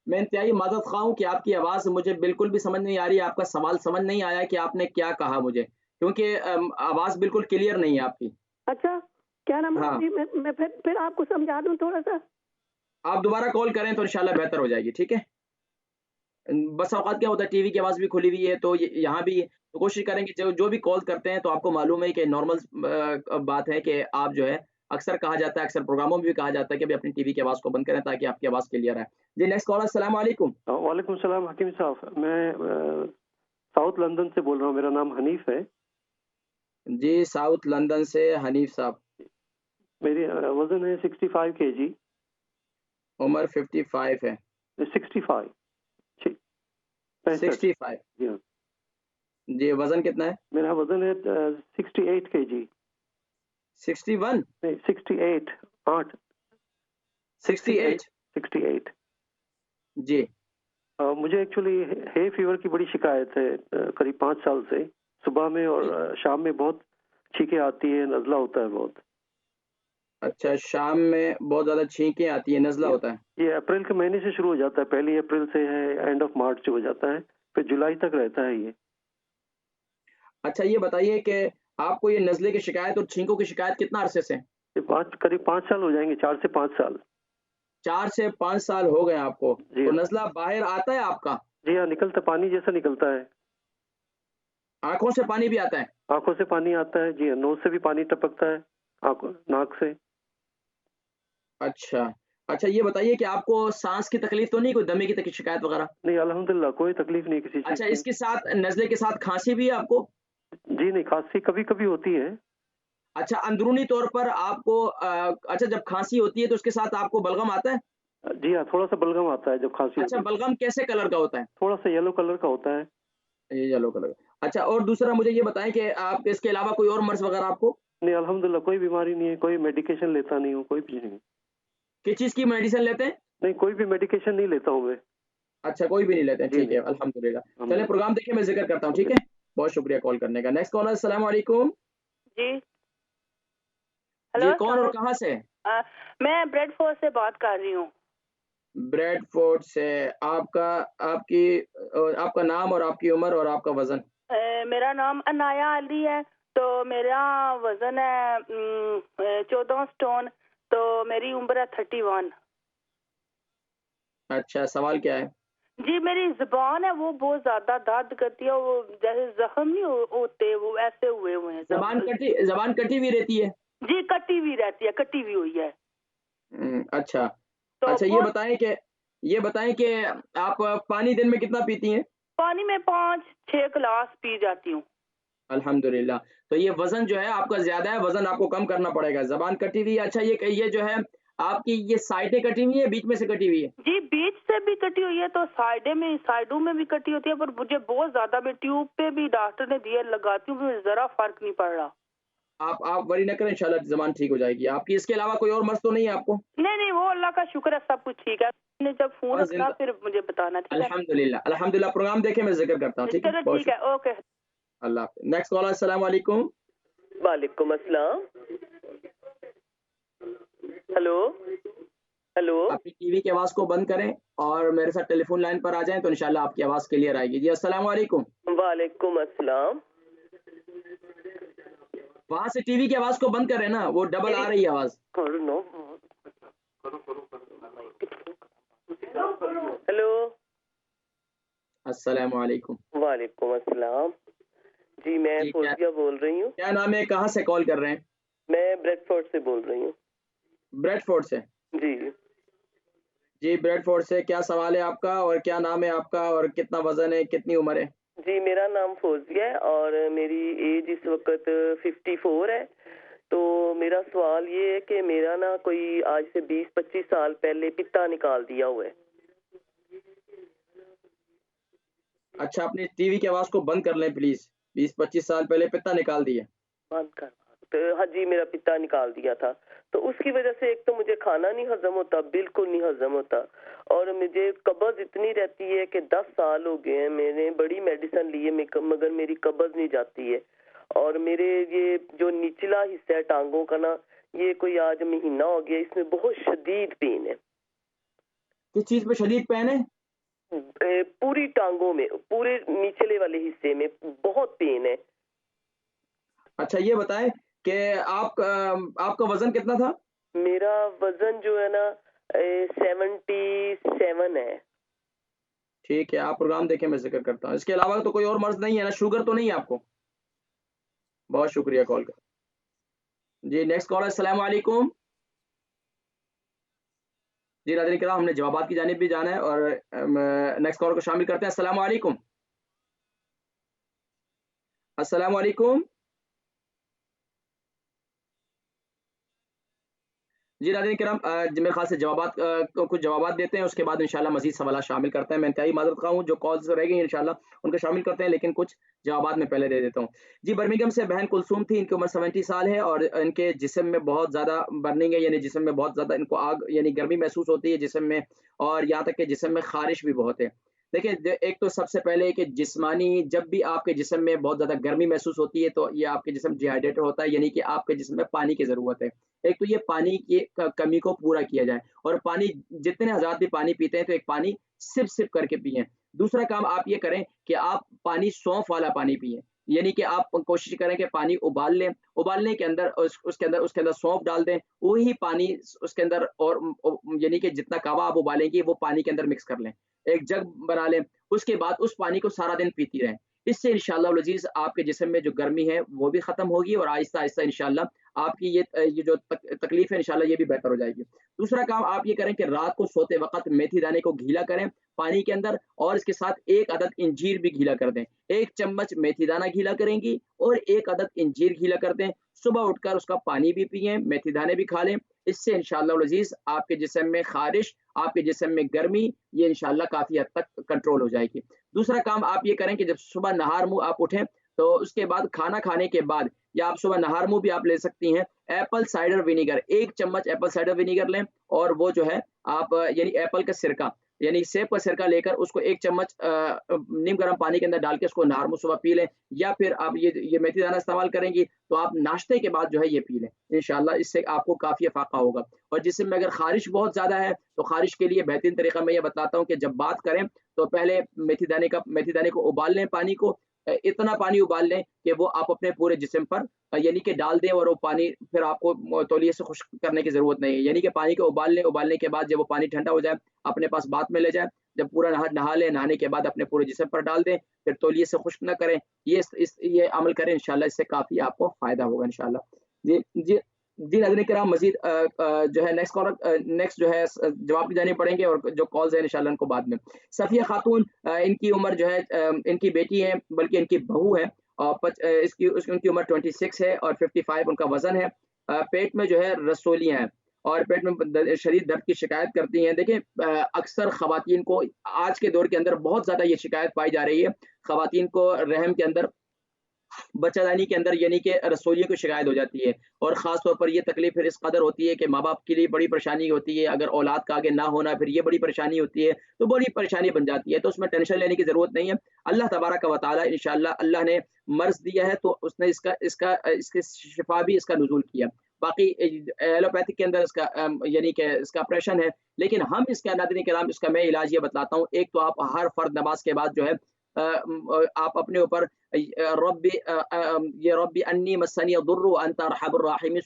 मैं इंतहाई माजरत ख़्वाह हूँ कि आपकी आवाज़ मुझे बिल्कुल भी समझ नहीं आ रही है। आपका सवाल समझ नहीं आया कि आपने क्या कहा मुझे, क्योंकि आवाज़ बिल्कुल क्लियर नहीं है आपकी। अच्छा, क्या नाम हाँ, मैं फिर आपको समझा दूं थोड़ा सा। आप दोबारा कॉल करें तो इंशाल्लाह बेहतर हो जाएगी, ठीक है? बस औक़ात क्या होता है, टीवी की आवाज़ भी खुली हुई है तो यहाँ भी तो कोशिश करें कि जो जो भी कॉल करते हैं तो आपको मालूम है कि नॉर्मल बात है कि आप जो है अक्सर कहा जाता है, अक्सर प्रोग्रामों में भी कहा जाता है कि भाई अपनी टीवी की आवाज़ को बंद करें ताकि आपकी आवाज़ क्लियर आए। जी नेक्स्ट कॉलर, अस्सलाम वालेकुम। वालेकुम सलाम हकीम साहब, मैं साउथ लंदन से बोल रहा हूँ, मेरा नाम हनीफ है। जी साउथ लंदन से हनीफ साहब। मेरी वजन है 65 kg। उम्र 55 है। 65 65 जी हाँ। जी वजन कितना है? मेरा वजन है 68 kg। 61 नहीं 68 8 68 68 जी। मुझे एक्चुअली हे फीवर की बड़ी शिकायत है करीब 5 साल से। सुबह में और शाम में बहुत छींकें आती है, नज़ला होता है बहुत। अच्छा, शाम में बहुत ज़्यादा छींकें आती है, नज़ला होता है। ये अप्रैल के महीने से शुरू हो जाता है, 1 अप्रैल से है, एंड ऑफ मार्च से हो जाता है, फिर जुलाई तक रहता है ये। अच्छा ये बताइए कि आपको ये नज़ले की शिकायत और छींकों की शिकायत कितना अरसे से? ये करीब 5 साल हो जाएंगे, 4 से 5 साल। 4 से 5 साल हो गए आपको। जी तो हाँ। नज़ला बाहर आता है आपका? जी हाँ, निकलता, पानी जैसा निकलता है। आँखों से पानी भी आता है? आंखों से पानी आता है जी हाँ, नोज से भी पानी टपकता है, आंखों नाक से। अच्छा। अच्छा ये बताइए कि आपको सांस की तकलीफ तो नहीं, कोई दमे की शिकायत वगैरह? नहीं अल्हम्दुलिल्लाह, कोई तकलीफ नहीं किसी चीज अच्छा की। इसके साथ नज़ले के साथ खांसी भी है आपको? जी नहीं, खांसी कभी कभी होती है। अच्छा अंदरूनी तौर पर आपको अच्छा जब खांसी होती है तो उसके साथ आपको बलगम आता है? जी हाँ, थोड़ा सा बलगम आता है जब खांसी अच्छा होती है। बलगम कैसे कलर का होता है? थोड़ा सा येलो कलर का होता है। ये येलो कलर। अच्छा और दूसरा मुझे ये बताएं कि आप इसके अलावा कोई और मर्ज़ वगैरह आपको? नहीं अल्हम्दुलिल्लाह, कोई बीमारी नहीं है, कोई मेडिकेशन लेता नहीं हूँ, कोई भी नहीं। किस चीज़ की मेडिसिन लेते हैं? नहीं, कोई भी मेडिकेशन नहीं लेता हूँ मैं। अच्छा कोई भी नहीं लेते हैं, जी ठीक है नहीं। अल्हम्दुलिल्लाह। चलिए प्रोग्राम देखिए, मैं ज़िक्र करता हूँ, ठीक है? बहुत शुक्रिया कॉल करने का। नेक्स्ट कॉलर, अस्सलाम वालेकुम। जी जी हेलो कौन और कहाँ से? मैं ब्रेडफोर्ड से बात कर रही हूँ। ब्रेडफोर्ड से। आपका आपका नाम और आपकी उम्र और आपका वजन? मेरा नाम अनाया अली है, तो मेरा वजन है 14 स्टोन, तो मेरी उम्र है 31। अच्छा सवाल क्या है? जी मेरी जुबान है वो बहुत ज्यादा दर्द करती है, वो जैसे जख्म नहीं होते वो ऐसे हुए हुए हैं। जबान कटी हुई रहती है? जी कटी हुई रहती है, कटी हुई हुई है। अच्छा। तो अच्छा ये बताएं कि आप पानी दिन में कितना पीती हैं? पानी में 5-6 गिलास पी जाती हूँ। अल्हम्दुलिल्लाह। तो ये वजन जो है आपका ज्यादा है, वजन आपको कम करना पड़ेगा। जबान कटी हुई है। अच्छा ये जो है आपकी ये साइडें कटी हुई है, बीच में से कटी हुई है? जी बीच से भी कटी हुई है, तो साइडों में भी कटी होती है, पर मुझे बहुत ज्यादा, मैं ट्यूब पे भी डॉक्टर ने दिया लगाती हूँ, मुझे जरा फर्क नहीं पड़ रहा। आप वरी न करें, इंशाल्लाह जबान ठीक हो जाएगी आपकी। इसके अलावा कोई और मर्ज तो नहीं है आपको? नहीं वो अल्लाह का शुक्र है, सब कुछ ठीक है। आपने जब फोन करा फिर मुझे बताना, ठीक है? अल्हम्दुलिल्लाह। प्रोग्राम देखे, मैं जिक्र करता हूँ, ठीक है? चलो ठीक है, ओके। अल्लाह। नेक्स्ट कॉलर, अस्सलाम वालेकुम। वालेकुम अस्सलाम। Hello hello. अपनी टीवी की आवाज को बंद करें और मेरे साथ टेलीफोन लाइन पर आ जाएं तो इंशाल्लाह आपकी आवाज क्लियर आएगी। जी अस्सलाम वालेकुम। वालेकुम अस्सलाम। वहां से टीवी की आवाज को बंद करें ना, वो डबल आ रही है आवाज। हेलो। अस्सलाम वालेकुम। वालेकुम अस्सलाम। जी मैं फौजिया बोल रही हूँ। क्या नाम है, कहाँ से कॉल कर रहे हैं? मैं ब्रेडफोर्ड से बोल रही हूँ। ब्रेडफोर्ड से? जी जी ब्रेडफोर्ड से। क्या सवाल है आपका और क्या नाम है आपका और कितना वजन है, कितनी उम्र है? जी मेरा नाम फौजिया है और मेरी एज इस वक्त 54 है। तो मेरा सवाल ये है कि मेरा ना कोई आज से 20-25 साल पहले पिता निकाल दिया हुआ है। अच्छा अपनी टीवी की आवाज को बंद कर लें प्लीज। 20-25 साल पहले पिता निकाल दिए? बंद कर। तो हाँ जी मेरा पिता निकाल दिया था, तो उसकी वजह से एक तो मुझे खाना नहीं हजम होता, बिल्कुल नहीं हजम होता, और मुझे कब्ज इतनी रहती है कि 10 साल हो गए हैं, मैंने बड़ी मेडिसिन ली है मगर मेरी कब्ज नहीं जाती है। और मेरे ये जो निचला हिस्सा है टांगों का ना, ये कोई आज महीना हो गया, इसमें बहुत शदीद पेन है। किस चीज पे शदीद पेन है? पूरी टांगों में, पूरे निचले वाले हिस्से में बहुत पेन है। अच्छा ये बताएं कि आपका वजन कितना था? मेरा वजन जो है ना 77 है। ठीक है, आप प्रोग्राम देखें, मैं जिक्र करता हूँ। इसके अलावा तो कोई और मर्ज नहीं है ना? शुगर तो नहीं है आपको? बहुत शुक्रिया कॉल कर। जी नेक्स्ट कॉलर, अस्सलाम वालेकुम। जी नाज़रीन किराम, हमने जवाबात की जानिब भी जाना है और नेक्स्ट कॉलर को शामिल करते हैं। अस्सलाम वालेकुम। अस्सलाम वालेकुम। जी नाज़रीन किराम, मेरे ख़्याल से जवाबात कुछ जवाबात देते हैं, उसके बाद इंशाल्लाह मज़ीद सवालात शामिल करते हैं। मैं इंतहाई माज़रत ख़्वाह हूँ, जो कॉल्स रह गई हैं इंशाल्लाह उनको शामिल करते हैं, लेकिन कुछ जवाबात मैं पहले दे देता हूँ। जी बर्मिंघम से बहन कुलसूम थी, इनकी उम्र 70 साल है और इनके जिस्म में बहुत ज़्यादा बर्निंग है, यानी जिस्म में बहुत ज़्यादा इनको आग यानी गर्मी महसूस होती है जिस्म में, और यहाँ तक कि जिस्म में ख़ारिश भी बहुत है। देखिए एक तो सबसे पहले कि जिस्मानी जब भी आपके जिस्म में बहुत ज़्यादा गर्मी महसूस होती है, तो ये आपके जिस्म डिहाइड्रेट होता है, यानी कि आपके जिस्म में पानी की ज़रूरत है। एक तो ये पानी की कमी को पूरा किया जाए, और पानी जितने हज़ार भी पानी पीते हैं तो एक पानी सिप-सिप करके पिएँ। दूसरा काम आप ये करें कि आप पानी सौंफ वाला पानी पिएँ, यानी कि आप कोशिश करें कि पानी उबाल लें, उबालने के अंदर उसके अंदर सौंफ डाल दें, वही पानी उसके अंदर और यानी कि जितना कहवा आप उबालेंगी वो पानी के अंदर मिक्स कर लें। एक जग बना लें, उसके बाद उस पानी को सारा दिन पीती रहें। इससे इंशाअल्लाह वल अज़ीज़ आपके जिस्म में जो गर्मी है वो भी ख़त्म होगी और आहिस्ता-आहिस्ता इंशाअल्लाह आपकी ये जो तकलीफ़ है इंशाअल्लाह ये भी बेहतर हो जाएगी। दूसरा काम आप ये करें कि रात को सोते वक़्त मेथी दाने को गीला करें पानी के अंदर, और इसके साथ 1 अदद इंजीर भी गीला कर दें। 1 चम्मच मेथी दाना गीला करेंगी और 1 अदद इंजीर गीला कर दें। सुबह उठकर उसका पानी भी पिएँ, मेथी दाने भी खा लें। इससे इंशाअल्लाह वल अज़ीज़ आपके जिस्म में ख़ारिश, आपके जिस्म में गर्मी, ये इंशाअल्लाह काफ़ी हद तक कंट्रोल हो जाएगी। दूसरा काम आप ये करें कि जब सुबह नहार मुँह आप उठें, तो उसके बाद खाना खाने के बाद, या आप सुबह नहार मुँह भी आप ले सकती हैं, एप्पल साइडर विनेगर 1 चम्मच एप्पल साइडर विनेगर लें, और वो जो है आप यानी एप्पल का सिरका, यानी सेब का सिरका लेकर उसको 1 चम्मच नीम गर्म पानी के अंदर डाल के उसको नहार मुँह सुबह पी लें, या फिर आप ये मेथी दाना इस्तेमाल करेंगी तो आप नाश्ते के बाद जो है ये पी लें। इंशाअल्लाह इससे आपको काफ़ी इफ़ाक़ा होगा। और जिस्म में अगर ख़ारिश बहुत ज़्यादा है, तो ख़ारिश के लिए बेहतरीन तरीक़ा मैं ये बताता हूँ कि जब बात करें तो पहले मेथी दाने को उबाल लें पानी को, इतना पानी उबाल लें कि वो आप अपने पूरे जिस्म पर यानी कि डाल दें, और वो पानी फिर आपको तौलिए से खुश्क करने की ज़रूरत नहीं है। यानी कि पानी को उबाल लें, उबालने के बाद जब वो पानी ठंडा हो जाए, अपने पास बाथ में ले जाएँ, जब पूरा नहा लें, नहाने के बाद अपने पूरे जिस्म पर डाल दें, फिर तौलिए से खुश्क ना करें। ये अमल करें, इंशाअल्लाह इससे काफ़ी आपको फ़ायदा होगा इंशाअल्लाह। जी, जी, जी नाज़रीन किराम, मज़ीद जो है नेक्स्ट जो है जवाब भी देने पड़ेंगे, और जो कॉल्स हैं इंशाअल्लाह उनको बाद में। सफ़िया खातून, इनकी उम्र जो है इनकी बेटी है, बल्कि इनकी बहू है, और उनकी उम्र 26 है और 55 उनका वज़न है। पेट में जो है रसोलियाँ हैं और पेट में शदीद दर्द की शिकायत करती हैं। देखिए अक्सर ख़वातीन को आज के दौर के अंदर बहुत ज़्यादा ये शिकायत पाई जा रही है। ख़वातीन को रहम के अंदर, बच्चादानी के अंदर यानी कि रसोलियों की शिकायत हो जाती है, और ख़ास तौर पर ये तकलीफ़ फिर इस कदर होती है कि माँ-बाप के लिए बड़ी परेशानी होती है। अगर औलाद का आगे ना होना, फिर ये बड़ी परेशानी होती है, तो बड़ी परेशानी बन जाती है। तो उसमें टेंशन लेने की ज़रूरत नहीं है। अल्लाह तबारक व तआला इंशाअल्लाह, अल्लाह ने मर्ज़ दिया है तो उसने इसकी शिफ़ा भी इसका नुज़ूल किया। बाकी एलोपैथिक के अंदर इसका यानी कि इसका ऑपरेशन है, लेकिन हम इसका नाज़रीन किराम इसका मैं इलाज ये बतलाता हूँ। एक तो आप हर फ़र्द नमाज़ के बाद जो है आप अपने ऊपर रब्बी अन्नी मस्सनी दुर्रु अंत अरहमुर राहिमीन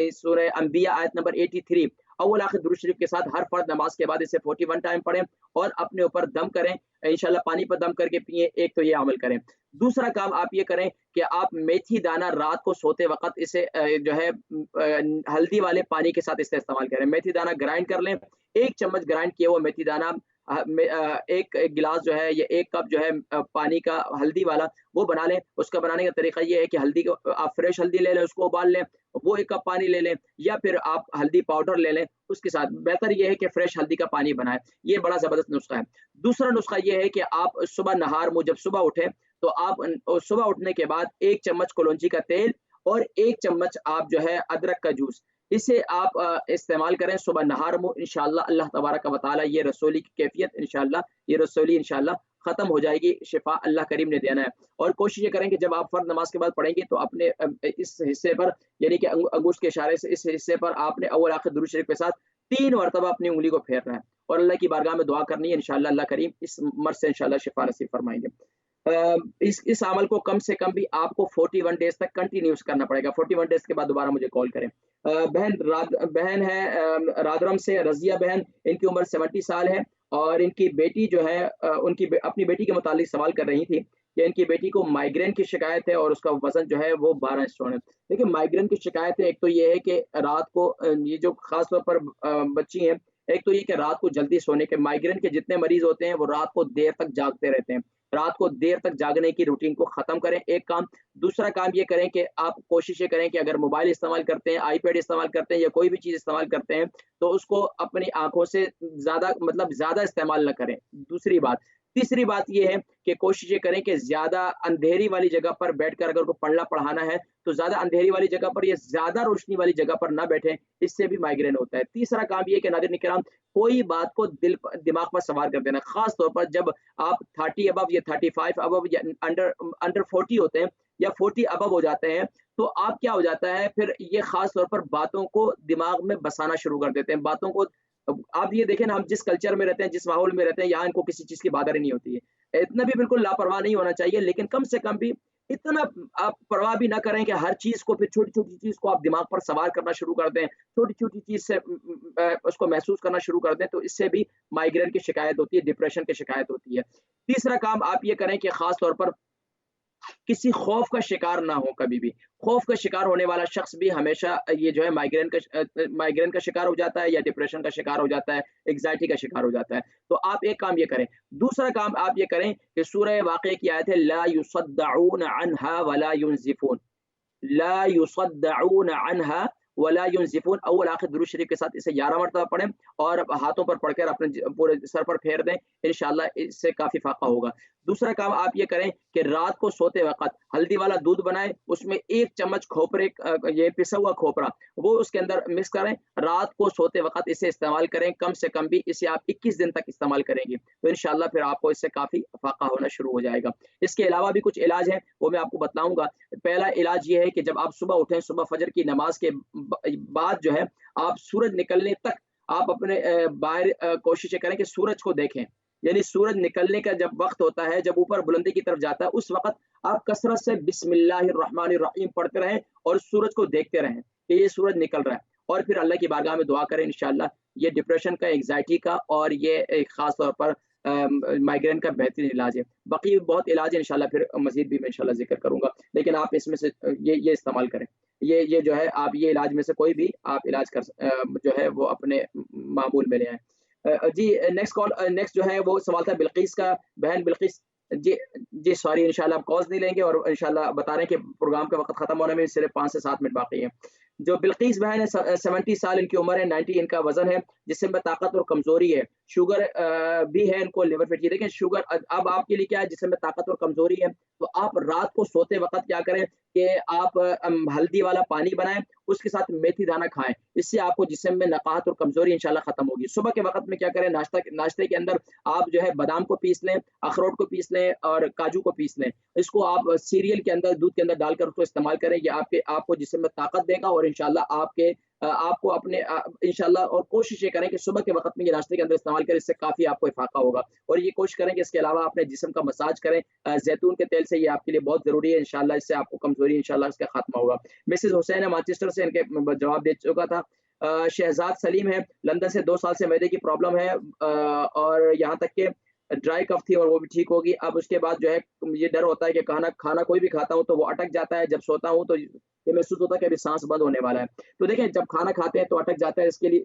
सूरह अंबिया आयत नंबर 83 अव्वल आखिर दुरूद शरीफ के साथ हर फर्द नमाज के बाद इसे 41 टाइम पढ़ें और अपने ऊपर दम करें। इंशाल्लाह पानी पर दम करके पिए। एक तो ये अमल करें। दूसरा काम आप ये करें कि आप मेथी दाना रात को सोते वक़्त इसे जो है हल्दी वाले पानी के साथ इसे इस्तेमाल करें। मेथी दाना ग्राइंड कर लें, 1 चम्मच ग्राइंड किया हुआ मेथी दाना एक गिलास जो है या 1 कप जो है पानी का हल्दी वाला वो बना लें। उसका बनाने का तरीका ये है कि हल्दी को आप फ्रेश हल्दी ले लें, उसको उबाल लें, वो 1 कप पानी ले लें, या फिर आप हल्दी पाउडर ले लें उसके साथ। बेहतर ये है कि फ्रेश हल्दी का पानी बनाएँ, ये बड़ा ज़बरदस्त नुस्खा है। दूसरा नुस्खा ये है कि आप सुबह नहार मुँह जब सुबह उठें तो आप सुबह उठने के बाद 1 चम्मच कलौंजी का तेल और 1 चम्मच आप जो है अदरक का जूस, इसे आप इस्तेमाल करें सुबह नहार मुँह। इंशाअल्लाह अल्लाह तबारक व तआला ये रसोली की कैफियत इंशाअल्लाह ये रसोली इंशाअल्लाह खत्म हो जाएगी। शिफा अल्लाह करीम ने देना है। और कोशिश ये करें कि जब आप फर्द नमाज के बाद पढ़ेंगे तो अपने इस हिस्से पर यानी कि अंगूठे के इशारे से इस हिस्से पर आपने अव्वल आखिर दुरूद शरीफ के साथ 3 मरतबा अपनी उंगली को फेरना है और अल्लाह की बारगाह में दुआ करनी है। इंशाअल्लाह अल्लाह करीम इस मर्ज़ से इंशाअल्लाह शिफा नसीब फरमाएंगे। इस अमल को कम से कम भी आपको 41 डेज़ तक कंटिन्यूस करना पड़ेगा। 41 डेज़ के बाद दोबारा मुझे कॉल करें। बहन है रादरम से रज़िया बहन, इनकी उम्र 70 साल है और इनकी बेटी जो है अपनी बेटी के मुतालिक सवाल कर रही थी कि इनकी बेटी को माइग्रेन की शिकायत है और उसका वजन जो है वो 12 स्टोन है। देखिए माइग्रेन की शिकायत है, एक तो ये है कि रात को ये जो खास तौर पर बच्ची हैं, एक तो ये कि रात को जल्दी सोने के, माइग्रेन के जितने मरीज होते हैं वो रात को देर तक जागते रहते हैं। रात को देर तक जागने की रूटीन को खत्म करें, एक काम। दूसरा काम ये करें कि आप कोशिश ये करें कि अगर मोबाइल इस्तेमाल करते हैं, आईपैड इस्तेमाल करते हैं या कोई भी चीज़ इस्तेमाल करते हैं, तो उसको अपनी आँखों से ज़्यादा इस्तेमाल ना करें। दूसरी बात, तीसरी बात ये है कि कोशिश ये करें कि ज़्यादा अंधेरी वाली जगह पर बैठकर अगर को पढ़ना-पढ़ाना है, तो ज़्यादा अंधेरी वाली जगह पर या ज़्यादा रोशनी वाली जगह पर ना बैठें, इससे भी माइग्रेन होता है। तीसरा काम ये है कि नाज़रीन किराम, कोई बात को दिमाग पर सवार कर देना, ख़ास तौर पर जब आप 30 अबव या 35 अबव या अंडर 40 होते हैं या 40 अबव हो जाते हैं, तो आप क्या हो जाता है फिर ये ख़ास तौर पर बातों को दिमाग में बसाना शुरू कर देते हैं। बातों को अब आप ये देखें ना, हम जिस कल्चर में रहते हैं, जिस माहौल में रहते हैं, यहाँ इनको किसी चीज़ की बादर ही नहीं होती है। इतना भी बिल्कुल लापरवाह नहीं होना चाहिए, लेकिन कम से कम भी इतना आप परवाह भी ना करें कि हर चीज़ को फिर छोटी-छोटी चीज़ को आप दिमाग पर सवार करना शुरू कर दें, छोटी-छोटी चीज़ से उसको महसूस करना शुरू कर दें, तो इससे भी माइग्रेन की शिकायत होती है, डिप्रेशन की शिकायत होती है। तीसरा काम आप ये करें कि ख़ास तौर पर किसी खौफ का शिकार ना हो कभी भी। खौफ का शिकार होने वाला शख्स भी हमेशा ये जो है माइग्रेन का शिकार हो जाता है या डिप्रेशन का शिकार हो जाता है, एंग्ज़ायटी का शिकार हो जाता है। तो आप एक काम ये करें। दूसरा काम आप ये करें कि सूरह वाक़िया की आयत है, ला युसद्दऊन अन्हा वला युनज़िफून। ला युसद्दऊन अन्हा वला युनज़िफून, अव्वल आखिर दुरूद शरीफ के साथ इसे 11 मरतबा पढ़ें और हाथों पर पढ़कर अपने पूरे सर पर फेर दें। इंशाअल्लाह इससे काफ़ी फ़ायदा होगा। दूसरा काम आप ये करें कि रात को सोते वक़्त हल्दी वाला दूध बनाएँ, उसमें 1 चम्मच खोपरे ये पिसा हुआ खोपरा वो उसके अंदर मिक्स करें। रात को सोते वक़्त इसे इस्तेमाल करें, कम से कम भी इसे आप 21 दिन तक इस्तेमाल करेंगे, तो इंशाअल्लाह फिर आपको इससे काफ़ी फ़ायदा होना शुरू हो जाएगा। इसके अलावा भी कुछ इलाज हैं, वो मैं आपको बतलाऊँगा। पहला इलाज ये है कि जब आप सुबह उठें, सुबह फजर की नमाज के बाद जो है, आप सूरज निकलने तक आप अपने बाहर कोशिश करें कि सूरज को देखें। यानी सूरज निकलने का जब वक़्त होता है, जब ऊपर बुलंदी की तरफ जाता है, उस वक़्त आप कसरत से बिस्मिल्लाहिर्रहमानिर्रहीम पढ़ते रहें और सूरज को देखते रहें कि ये सूरज निकल रहा है, और फिर अल्लाह की बारगाह में दुआ करें। इंशाअल्लाह ये डिप्रेशन का, एंग्ज़ायटी का और ये एक ख़ास तौर पर माइग्रेन का बेहतरीन इलाज है। बाकी बहुत इलाज है, इंशाअल्लाह फिर मज़ीद भी मैं इंशाअल्लाह ज़िक्र करूँगा, लेकिन आप इसमें से ये इस्तेमाल करें। ये जो है, आप ये इलाज में से कोई भी आप इलाज जो है वो अपने मामूल में ले आएँ। जी नेक्स्ट जो है वो सवाल था बिल्किस का। बहन बिल्किस, जी सॉरी, इंशाअल्लाह आप कॉल्स नहीं लेंगे और इंशाअल्लाह बता रहे हैं कि प्रोग्राम का वक़्त ख़त्म होने में सिर्फ 5 से 7 मिनट बाकी हैं। जो बिल्किस बहन है, 70 साल इनकी उम्र है, 90 इनका वज़न है, जिस्म में ताकत और कमज़ोरी है, शुगर भी है इनको, लिवर फैटी। देखें शुगर अब आपके लिए क्या है, जिस्म में ताकत और कमज़ोरी है, तो आप रात को सोते वक़्त क्या करें कि आप हल्दी वाला पानी बनाएँ, उसके साथ मेथी दाना खाएँ। इससे आपको जिस्म में नक़ाहत और कमज़ोरी इंशाअल्लाह ख़त्म होगी। सुबह के वक़्त में क्या करें, नाश्ते के अंदर आप जो है बादाम को पीस लें, अखरोट को पीस लें और काजू को पीस लें। इसको आप सीरियल के अंदर, दूध के अंदर डालकर उसको इस्तेमाल करें। ये आपको जिस्म में ताकत देगा और इंशाअल्लाह आपको अपने इंशाअल्लाह, और कोशिश ये करें कि सुबह के वक़्त में ये नाश्ते के अंदर इस्तेमाल करें, इससे काफ़ी आपको फ़ायदा होगा। और ये कोशिश करें कि इसके अलावा अपने जिस्म का मसाज करें ज़ैतून के तेल से, ये आपके लिए बहुत ज़रूरी है। इंशाअल्लाह इससे आपको कमज़ोरी इंशाअल्लाह इसका ख़त्म होगा। मिसेज़ हुसैन है मैनचेस्टर से, इनके जवाब दे चुका था। शहज़ाद सलीम है लंदन से, 2 साल से मैदे की प्रॉब्लम है और यहाँ तक कि ड्राई कफ थी और वो भी ठीक होगी। अब उसके बाद जो है ये डर होता है कि खाना कोई भी खाता हूँ तो वो अटक जाता है, जब सोता हूँ तो ये महसूस होता है कि अभी सांस बंद होने वाला है। तो देखें, जब खाना खाते हैं तो अटक जाता है, इसके लिए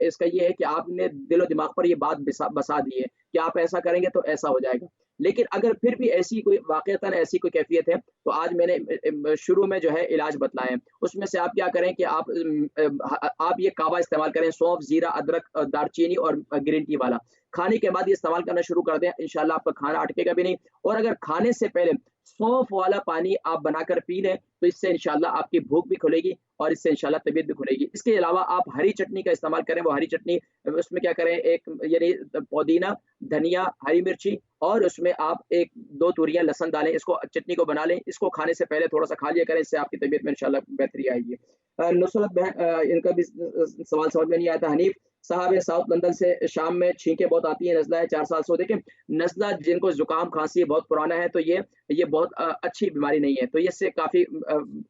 इसका ये है कि आपने दिलो दिमाग पर ये बात बसा दी है कि आप ऐसा करेंगे तो ऐसा हो जाएगा। लेकिन अगर फिर भी ऐसी कोई वाक़ईतन ऐसी कोई कैफ़ियत है, तो आज मैंने शुरू में जो है इलाज बतलाए हैं। उसमें से आप क्या करें कि आप ये कावा इस्तेमाल करें, सौंफ, ज़ीरा, अदरक, दालचीनी और ग्रीन टी वाला। खाने के बाद ये इस्तेमाल करना शुरू कर दें, इंशाअल्लाह आपका खाना अटकेगा भी नहीं। और अगर खाने से पहले सौंफ वाला पानी आप बनाकर पी लें, तो इससे इंशाअल्लाह आपकी भूख भी खुलेगी और इससे इंशाअल्लाह तबीयत भी खुलेगी। इसके अलावा आप हरी चटनी का इस्तेमाल करें। वो हरी चटनी, उसमें क्या करें, एक यानी पुदीना, धनिया, हरी मिर्ची और उसमें आप 1-2 तुरियाँ लहसुन डालें, इसको चटनी को बना लें। इसको खाने से पहले थोड़ा-सा खा लिया करें, इससे आपकी तबीयत में इंशाअल्लाह बेहतरी आएगी। नुसरत बहन, इनका भी सवाल समझ में नहीं आया था। हनीफ साहब है साउथ लंदन से, शाम में छींकें बहुत आती हैं, नज़ला है, 4 साल से। देखें नज़ला जिनको ज़ुकाम खांसी बहुत पुराना है, तो ये बहुत अच्छी बीमारी नहीं है, तो इससे काफ़ी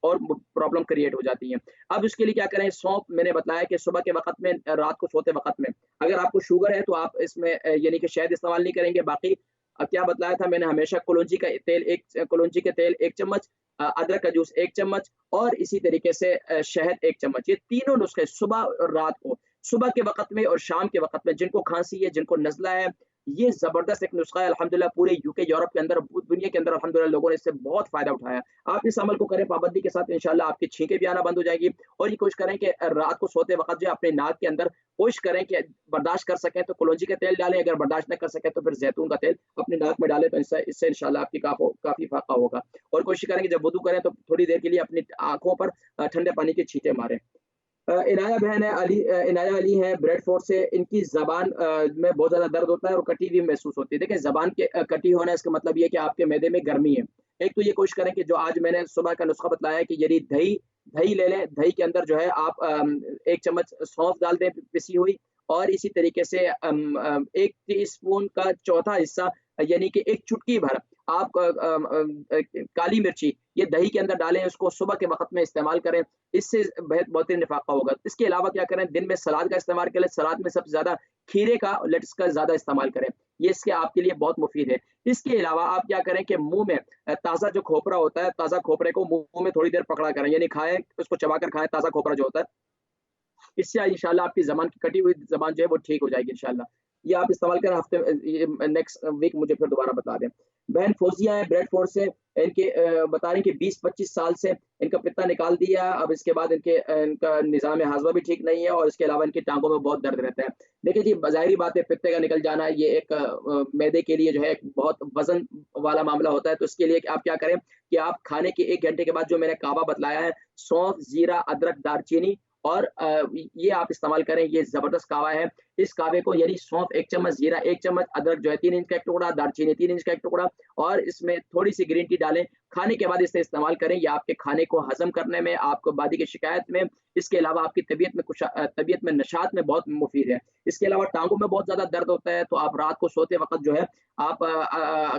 और प्रॉब्लम क्रिएट हो जाती है। अब इसके लिए क्या करें, सौंफ मैंने बताया कि सुबह के वक़्त में, रात को सोते वक़्त में, अगर आपको शुगर है तो आप इसमें यानी कि शहद इस्तेमाल नहीं करेंगे। बाकी क्या बतलाया था मैंने, हमेशा कलौंजी का तेल कलौंजी के तेल 1 चम्मच, अदरक का जूस 1 चम्मच और इसी तरीके से शहद 1 चम्मच। ये तीनों नुस्खे सुबह और रात को, सुबह के वक़्त में और शाम के वक़्त में, जिनको खांसी है, जिनको नज़ला है, ये ज़बरदस्त एक नुस्खा है। अल्हम्दुलिल्लाह पूरे यूके, यूरोप के अंदर, दुनिया के अंदर अल्हम्दुलिल्लाह लोगों ने इससे बहुत फ़ायदा उठाया। आप इस अमल को करें पाबंदी के साथ, इंशाअल्लाह आपकी छींकें भी आना बंद हो जाएँगी। और ये कोशिश करें कि रात को सोते वक़्त जो है अपने नाक के अंदर कोशिश करें कि बर्दाश्त कर सकें तो कलौंजी का तेल डालें, अगर बर्दाश्त न कर सकें तो फिर ज़ैतून का तेल अपने नाक में डालें, तो इससे इंशाअल्लाह आपकी काफ़ी फ़ायदा होगा। और कोशिश करें कि जब वुज़ू करें तो थोड़ी देर के लिए अपनी आँखों पर ठंडे पानी के छींटे मारें। इनाया बहन है, इनाया अली हैं ब्रेडफोर्ड से, इनकी ज़बान में बहुत ज़्यादा दर्द होता है और कटी हुई महसूस होती है। देखिए ज़बान के कटी होना, इसका मतलब ये है कि आपके मैदे में गर्मी है। एक तो ये कोशिश करें कि जो आज मैंने सुबह का नुस्खा बताया है कि यदि दही ले लें, दही के अंदर जो है आप 1 चम्मच सौंफ डाल दें पिसी हुई, और इसी तरीके से 1 टीस्पून का चौथा हिस्सा यानी कि 1 चुटकी भर आप काली मिर्ची ये दही के अंदर डालें, उसको सुबह के वक़्त में इस्तेमाल करें, इससे बेहतरीन निफ़ाक़ा होगा। इसके अलावा क्या करें, दिन में सलाद का इस्तेमाल करें, सलाद में सबसे ज़्यादा खीरे का, लेट्स का ज़्यादा इस्तेमाल करें, ये इसके आपके लिए बहुत मुफ़ीद है। इसके अलावा आप क्या करें कि मुँह में ताज़ा जो खोपरा होता है, ताज़ा खोपरे को मुँह में थोड़ी देर पकड़ा करें, यानी खाएँ, उसको चबाकर खाएँ, ताज़ा खोपरा जो होता है। इससे इंशाअल्लाह आपकी ज़बान की कटी हुई ज़बान जो है वो ठीक हो जाएगी इंशाअल्लाह। ये आप इस्तेमाल करें, हफ्ते ये नेक्स्ट वीक मुझे फिर दोबारा बता दें। बहन फौजिया है ब्रेडफोर्ड से, इनके बता रही हैं कि 20-25 साल से इनका पित्ता निकाल दिया, अब इसके बाद इनका निज़ाम हाज़मा भी ठीक नहीं है और इसके अलावा इनकी टाँगों में बहुत दर्द रहता है। देखिए जी, ज़ाहिरी बात है, पित्ते का निकल जाना ये एक मैदे के लिए जो है एक बहुत वज़न वाला मामला होता है, तो इसके लिए आप क्या करें कि आप खाने के 1 घंटे के बाद जो मैंने कावा बतलाया है, सौंफ, जीरा, अदरक, दालचीनी और ये आप इस्तेमाल करें, ये ज़बरदस्त कावा है। इस कावे को यानी सौंफ 1 चम्मच, जीरा 1 चम्मच, अदरक जो है 3 इंच का 1 टुकड़ा, दालचीनी 3 इंच का 1 टुकड़ा और इसमें थोड़ी-सी ग्रीन टी डालें। खाने के बाद इसे इस्तेमाल करें, ये आपके खाने को हज़म करने में, आपको बादी की शिकायत में, इसके अलावा आपकी तबीयत में नशात में बहुत मुफ़ीद है। इसके अलावा टाँगों में बहुत ज़्यादा दर्द होता है, तो आप रात को सोते वक़्त जो है आप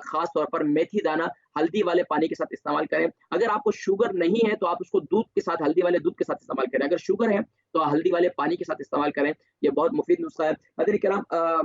ख़ास तौर पर मेथी दाना हल्दी वाले पानी के साथ इस्तेमाल करें। अगर आपको शुगर नहीं है, तो आप उसको दूध के साथ, हल्दी वाले दूध के साथ इस्तेमाल करें। अगर शुगर है, तो हल्दी वाले पानी के साथ इस्तेमाल करें, ये बहुत मुफ़ीद नुस्ख़ा है। नाज़रीन किराम,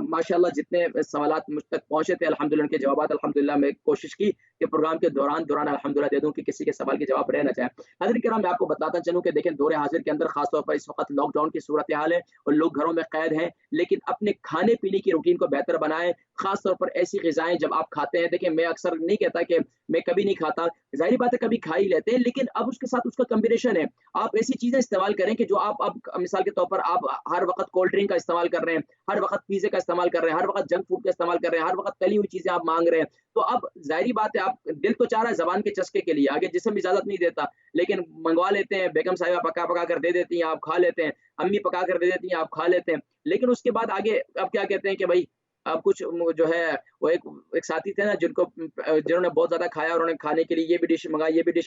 माशाअल्लाह जितने सवालात मुझ तक पहुँचे थे अल्हम्दुलिल्लाह उनके जवाबात अल्हम्दुलिल्लाह मैं कोशिश की कि प्रोग्राम के दौरान अल्हम्दुलिल्लाह दे दूँ कि किसी के सवाल के जवाब रह ना जाए। नाज़रीन किराम, मैं आपको बताता चलूँ कि देखें दौरे हाज़िर के अंदर ख़ास तौर पर इस वक़्त लॉकडाउन की सूरत हाल है और लोग घरों में कैद हैं, लेकिन अपने खाने-पीने की रूटीन को बेहतर बनाएँ। ख़ास तौर पर ऐसी ग़िज़ाएँ जब आप खाते हैं, देखिए मैं अक्सर नहीं कहता कि मैं कभी नहीं खाता, ज़ाहिर बात है कभी खा ही लेते हैं, लेकिन अब उसके साथ उसका कॉम्बिनेशन है। आप ऐसी चीज़ें इस्तेमाल करें कि जो आप अब मिसाल के तौर पर आप हर वक़्त कोल्ड ड्रिंक का इस्तेमाल कर रहे हैं, हर वक़्त पिज़्ज़े का इस्तेमाल कर रहे हैं, हर वक़्त जंक फूड का इस्तेमाल कर रहे हैं, हर वक़्त तली हुई चीज़ें आप माँग रहे हैं। तो अब ज़ाहिरी बात है, आप दिल तो चाह रहा है ज़बान के चस्के के लिए, आगे जिस्म इजाज़त नहीं देता, लेकिन मँगवा लेते हैं, बेगम साहिबा पका-पका कर दे देती हैं, आप खा लेते हैं, अम्मी पका कर दे देती हैं, आप खा लेते हैं। लेकिन उसके बाद आगे अब क्या कहते हैं कि भई अब कुछ जो है वो एक साथी थे ना जिन्होंने बहुत ज़्यादा खाया, उन्होंने खाने के लिए ये भी डिश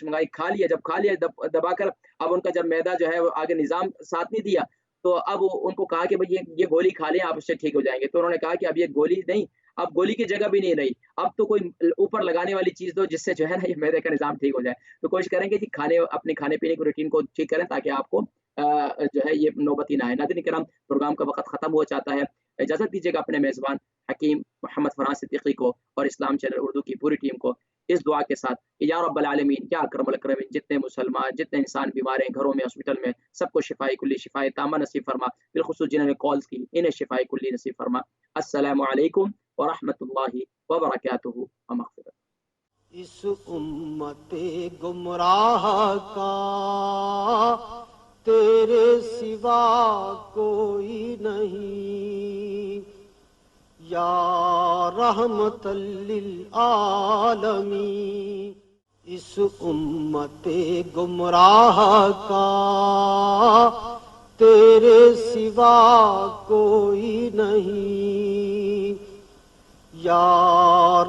मँगाई, खा लिया, जब खा लिया दबाकर, अब उनका जब मैदा जो है वो आगे निज़ाम साथ नहीं दिया, तो अब उनको कहा कि भई ये गोली खा लें, आप इससे ठीक हो जाएँगे। तो उन्होंने कहा कि अब ये गोली नहीं, अब गोली की जगह भी नहीं रही, अब तो कोई ऊपर लगाने वाली चीज़ दो जिससे जो है ना ये मैदे का निज़ाम ठीक हो जाए। तो कोशिश करेंगे कि अपने खाने-पीने की रूटीन को ठीक करें ताकि आपको जो है ये नौबत ही ना आए। नाज़रीन किराम, प्रोग्राम का वक़्त ख़त्म हो जाता है। इजाज़त दीजिएगा अपने मेज़बान हकीम मोहम्मद फरहान सिद्दीकी को और इस्लाम चैनल उर्दू की पूरी टीम को इस दुआ के साथ कि या रब्बल आलमीन, या अकरमुल अकरमीन, जितने मुसलमान, जितने इंसान बीमार हैं, घरों में, हॉस्पिटल में, सबको शिफ़ाए कुल्ली, शिफ़ाए तामा नसीब फरमा। बिलख़ुसूस जिन्होंने कॉल्स की, इन्हें शिफ़ाए कुल्ली नसीब फरमा। अस्सलामु अलैकुम व रहमतुल्लाहि व बरकातुहू व मग़फ़िरत। इस उम्मते गुमराह का तेरे सिवा कोई नहीं, या रहमतल लिल आलमीन। इस उम्मते गुमराह का तेरे सिवा कोई नहीं, या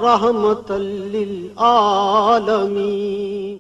रहमतल लिल आलमीन।